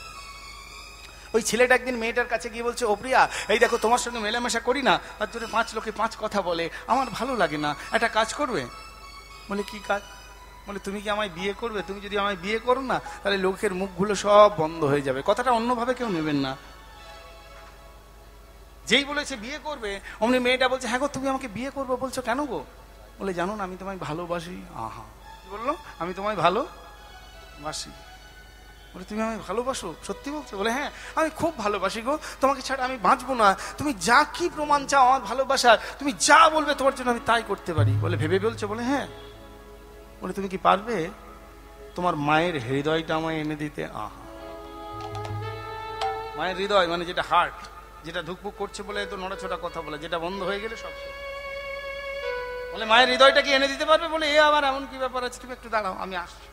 ওই ছেলেটা একদিন মেয়েটার কাছে গিয়ে বলছে, ও প্রিয়া, এই দেখো তোমার সঙ্গে মেলামেশা করি না, তার জন্য 5 লোকে 5 কথা বলে, আমার ভালো লাগে না, একটা কাজ করবে? বলে কি কাজ? বলে তুমি কি আমায় বিয়ে করবে? তুমি যদি আমায় বিয়ে করো না, তাহলে লোকের মুখগুলো সব বন্ধ হয়ে যাবে। কথাটা অন্যভাবে কেউ নেবেন না। যেই বলেছে বিয়ে করবে, অমনি মেয়েটা বলছে, হ্যাঁ গো তুমি আমাকে বিয়ে করবো বলছো, কেন গো? বলে জানো না আমি তোমায় ভালোবাসি। আহা, কি বললো? আমি তোমায় ভালোবাসি। বলে তুমি আমায় ভালোবাসো? সত্যি বলছো? বলে হ্যাঁ আমি খুব ভালোবাসি গো, তোমাকে ছাড়া আমি বাঁচবো না। তুমি যা কি প্রমাণ চাও আমার ভালোবাসার, তুমি যা বলবে তোমার জন্য আমি তাই করতে পারি। বলে ভেবে বলছো? বলে হ্যাঁ। বলে তুমি কি পারবে তোমার মায়ের হৃদয়টা আমায় এনে দিতে? আহা, মায়ের হৃদয় মানে যেটা হার্ট, যেটা ধুকপুক করছে বলে তো নড়াচড়া কথা বলে, যেটা বন্ধ হয়ে গেলে সব। বলে মায়ের হৃদয়টা কি এনে দিতে পারবে? বলে এ আবার এমন কি ব্যাপার আছে, তুমি একটু দাঁড়াও আমি আসছি।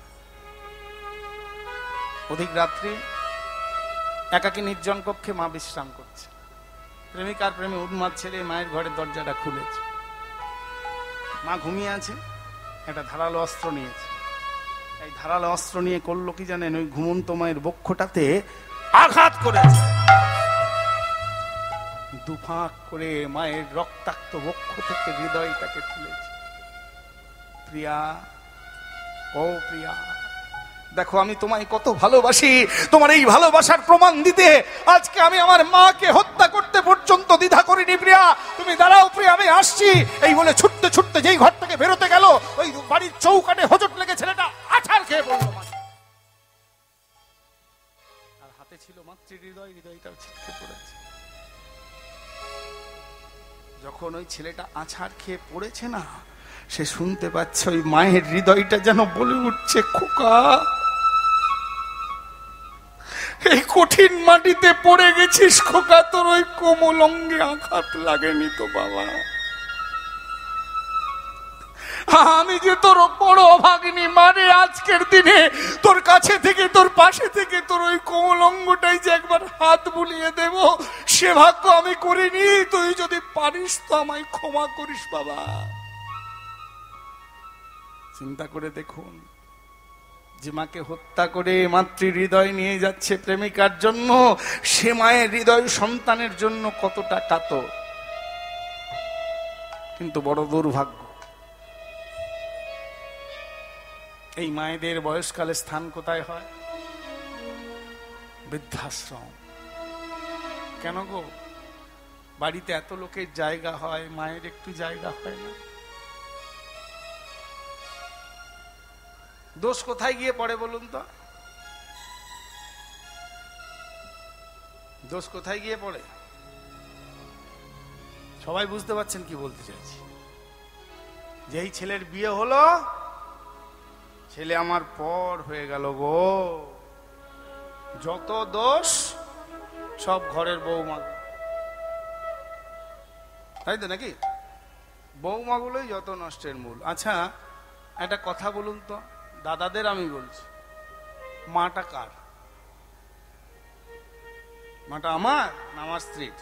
অধিক রাত্রি একাকী নির্জন কক্ষে মা বিশ্রাম করছে। প্রেমিক আর প্রেমী উন্মাদ ছেলে মায়ের ঘরের দরজাটা খুলেছে। মা ঘুমিয়ে আছে, একটা ধারালো অস্ত্র নিয়েছে। এই ধারালো অস্ত্র নিয়ে করলো কি জানেন, ওই ঘুমন্ত মায়ের বক্ষটাতে আঘাত করেছে। দুফাঁক করে মায়ের রক্তাক্ত বক্ষ থেকে হৃদয়টাকে তুলেছে। প্রিয়া, ও প্রিয়া, দেখো আমি তোমায় কত ভালোবাসি। তোমার এই ভালোবাসার প্রমাণ দিতে আজকে আমি আমার মাকে হত্যা করতে পর্যন্ত দ্বিধা করিনি। প্রিয়া, তুমি দাঁড়াও প্রিয়া, আমি আসছি। এই বলে ছুটতে ছুটতে যেই ঘর থেকে বেরোতে গেল, ওই বাড়ির চৌকাটে হোঁচট লেগে ছেলেটা আছাড় খেয়ে পড়লো। আর হাতে ছিল মাতৃ হৃদয়, হৃদয়টাও ছিটকে পড়েছে। যখন ওই ছেলেটা আছাড় খেয়ে পড়েছে না, সে শুনতে পাচ্ছে ওই মায়ের হৃদয়টা যেন বলে উঠছে, খোকা, এই কঠিন মাটিতে পড়ে গেছিস খোকা, তোর ওই কোমল অঙ্গে আঘাত লাগেনি তো বাবা। আমি যে তোর বড় অভাগিনী মানে, আজকের দিনে তোর কাছে থেকে, তোর পাশে থেকে তোর ওই কোমল অঙ্গটাই যে একবার হাত বুলিয়ে দেব, সে ভাগ্য আমি করিনি। তুই যদি পারিস তো আমায় ক্ষমা করিস বাবা। চিন্তা করে দেখুন, যে মাকে হত্যা করে মাতৃ হৃদয় নিয়ে যাচ্ছে প্রেমিকার জন্য, সে মায়ের হৃদয় সন্তানের জন্য কতটা কাতর। কিন্তু বড় দুর্ভাগ্য, এই মায়েদের বয়সকালে স্থান কোথায় হয়? বৃদ্ধাশ্রম। কেন গো, বাড়িতে এত লোকের জায়গা হয়, মায়ের একটু জায়গা হয় না? দোষ কোথায় গিয়ে পড়ে বলুন তো? দোষ কোথায় গিয়ে পড়ে? সবাই বুঝতে পারছেন কি বলতে চাইছি? যেই ছেলের বিয়ে হলো, ছেলে আমার পর হয়ে গেল গো, যত দোষ সব ঘরের বৌমা, তাই তো নাকি? বৌমাগুলোই যত নষ্টের মূল। আচ্ছা একটা কথা বলুন তো, দাদাদের আমি বলছি, মাটা কার? মাটা আমার না আমার স্ত্রীর?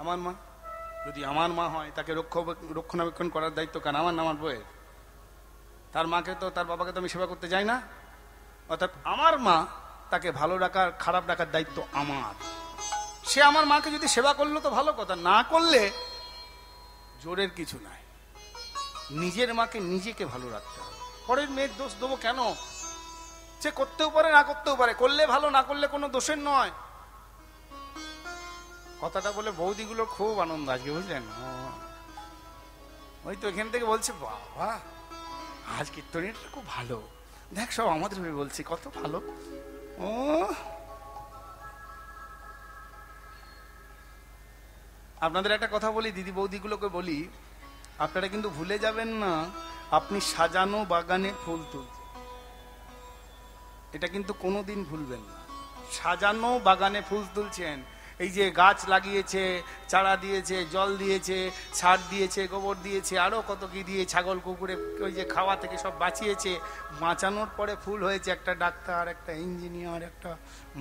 আমার মা। যদি আমার মা হয়, তাকে রক্ষণাবেক্ষণ করার দায়িত্ব কার? আমার না আমার বউয়ের? তার মাকে তো, তার বাবাকে তো আমি সেবা করতে যাই না। অর্থাৎ আমার মা, তাকে ভালো রাখার খারাপ রাখার দায়িত্ব আমার। সে আমার মাকে যদি সেবা করলো তো ভালো কথা, না করলে জোরের কিছু নাই। নিজের মাকে নিজেকে ভালো রাখতে হবে। পরের মেয়ের দোষ দেবো কেন? সে করতেও পারে, না করতেও পারে, করলে ভালো, না করলে কোনো দোষের নয়। কথাটা বলে বৌদিগুলো খুব আনন্দ আজকে, বুঝলেন? ওই তো এখান থেকে বলছে, বাবা আজ কীর্তনীটা খুব ভালো, দেখ সব আমাদের হয়ে বলছি, কত ভালো। ও আপনাদের একটা কথা বলি, দিদি বৌদিগুলোকে বলি, আপনারা কিন্তু ভুলে যাবেন না, আপনি সাজানো বাগানে ফুল তুলছেন, এটা কিন্তু কোনোদিন ভুলবেন না। সাজানো বাগানে ফুল তুলছেন, এই যে গাছ লাগিয়েছে, চারা দিয়েছে, জল দিয়েছে, সার দিয়েছে, গোবর দিয়েছে, আরো কত কি দিয়ে, ছাগল কুকুরে ওই যে খাওয়া থেকে সব বাঁচিয়েছে, বাঁচানোর পরে ফুল হয়েছে। একটা ডাক্তার, একটা ইঞ্জিনিয়ার, একটা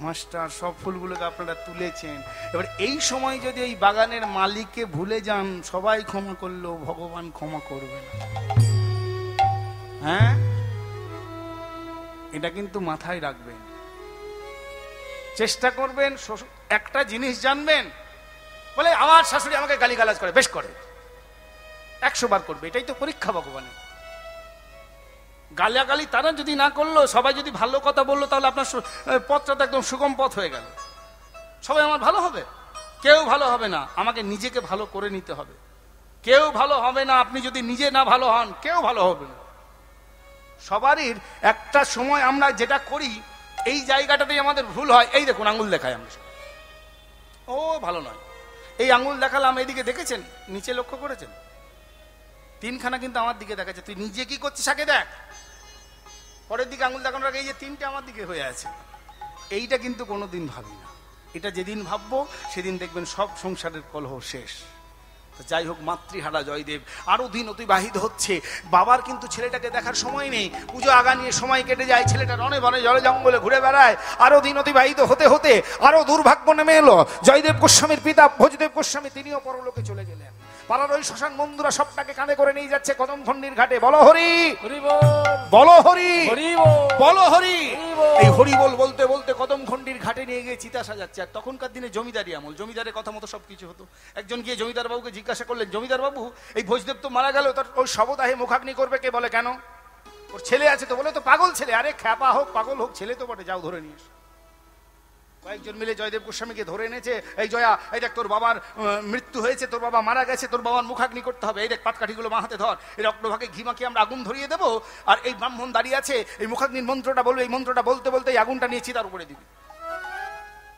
মাস্টার, সব ফুলগুলোকে আপনারা তুলেছেন। এবার এই সময় যদি এই বাগানের মালিককে ভুলে যান, সবাই ক্ষমা করলেও ভগবান ক্ষমা করবে না। হ্যাঁ, এটা কিন্তু মাথায় রাখবেন, চেষ্টা করবেন। একটা জিনিস জানবেন, বলে আমার শাশুড়ি আমাকে গালিগালাজ করে, বেশ করে, 100 বার করবে, এটাই তো পরীক্ষা ভগবানের। গালাগালি তারা যদি না করলো, সবাই যদি ভালো কথা বললো, তাহলে আপনার পথটা তো একদম সুগম পথ হয়ে গেল। সবাই আমার ভালো হবে? কেউ ভালো হবে না। আমাকে নিজেকে ভালো করে নিতে হবে। কেউ ভালো হবে না, আপনি যদি নিজে না ভালো হন, কেউ ভালো হবে না। সবারই একটা সময় আমরা যেটা করি, এই জায়গাটাতেই আমাদের ভুল হয়। এই দেখুন, আঙুল দেখায় আমরা, ও ভালো নয়, এই আঙুল দেখালাম, এইদিকে দেখেছেন, নিচে লক্ষ্য করেছেন, 3খানা কিন্তু আমার দিকে দেখাচ্ছে। তুই নিজে কি করছিস আগে দেখ, পরের দিকে আঙুল দেখানোর আগে এই যে 3টে আমার দিকে হয়ে আছে। এইটা কিন্তু কোনোদিন ভাবি না। এটা যেদিন ভাববো, সেদিন দেখবেন সব সংসারের কলহ শেষ। যাই হোক, মাতৃহারা জয়দেব আরো দিন অতিবাহিত হচ্ছে। বাবার কিন্তু ছেলেটাকে দেখার সময় নেই, পুজো আগা নিয়ে সময় কেটে যায়, ছেলেটা রনে বনে জলে জঙ্গলে ঘুরে বেড়ায়। আরো দিন অতিবাহিত হতে হতে আরো দুর্ভাগ্য নেমে এলো। জয়দেব গোস্বামীর পিতা ভোজদেব গোস্বামী, তিনিও পরলোকে চলে গেলেন। পাড়ার ওই শ্মশান বন্ধুরা সবটাকে কাঁধে করে নিয়ে যাচ্ছে কদমখণ্ডির ঘাটে। বলো হরি, হরি বল, বলো হরি, হরি বল, বলো হরি। হরি বল। এই হরি বল বলতে বলতে কদমখণ্ডির ঘাটে নিয়ে গিয়ে চিতা সাজাচ্ছে। আর তখনকার দিনে জমিদারি আমল, জমিদারের কথা মতো সবকিছু হতো। একজন গিয়ে জমিদার বাবুকে জিজ্ঞাসা করলেন, জমিদার বাবু এই ভোজদেব তো মারা গেল, তার ওই শবদাহে মুখাগ্নি করবে কে? বলে কেন? ওর ছেলে আছে তো। বলে তো পাগল ছেলে। আরে খ্যাপা হোক পাগল হোক, ছেলে তো বটে, যাও ধরে নিয়ে এসো। কয়েকজন মিলে জয়দেব গোস্বামীকে ধরে এনেছে। এই জয়া, এই দেখ তোর বাবার মৃত্যু হয়েছে, তোর বাবা মারা গেছে, তোর বাবার মুখাগ্নি করতে হবে। এই দেখ পাটকাঠিগুলো মা হাতে ধর, এই রক্তভাগে ঘি মাখিয়ে আমরা আগুন ধরিয়ে দেবো। আর এই ব্রাহ্মণ দাঁড়িয়ে আছে, এই মুখাগ্নির মন্ত্রটা বলবে, এই মন্ত্রটা বলতে বলতে এই আগুনটা নিয়ে চিতার উপরে দিবি।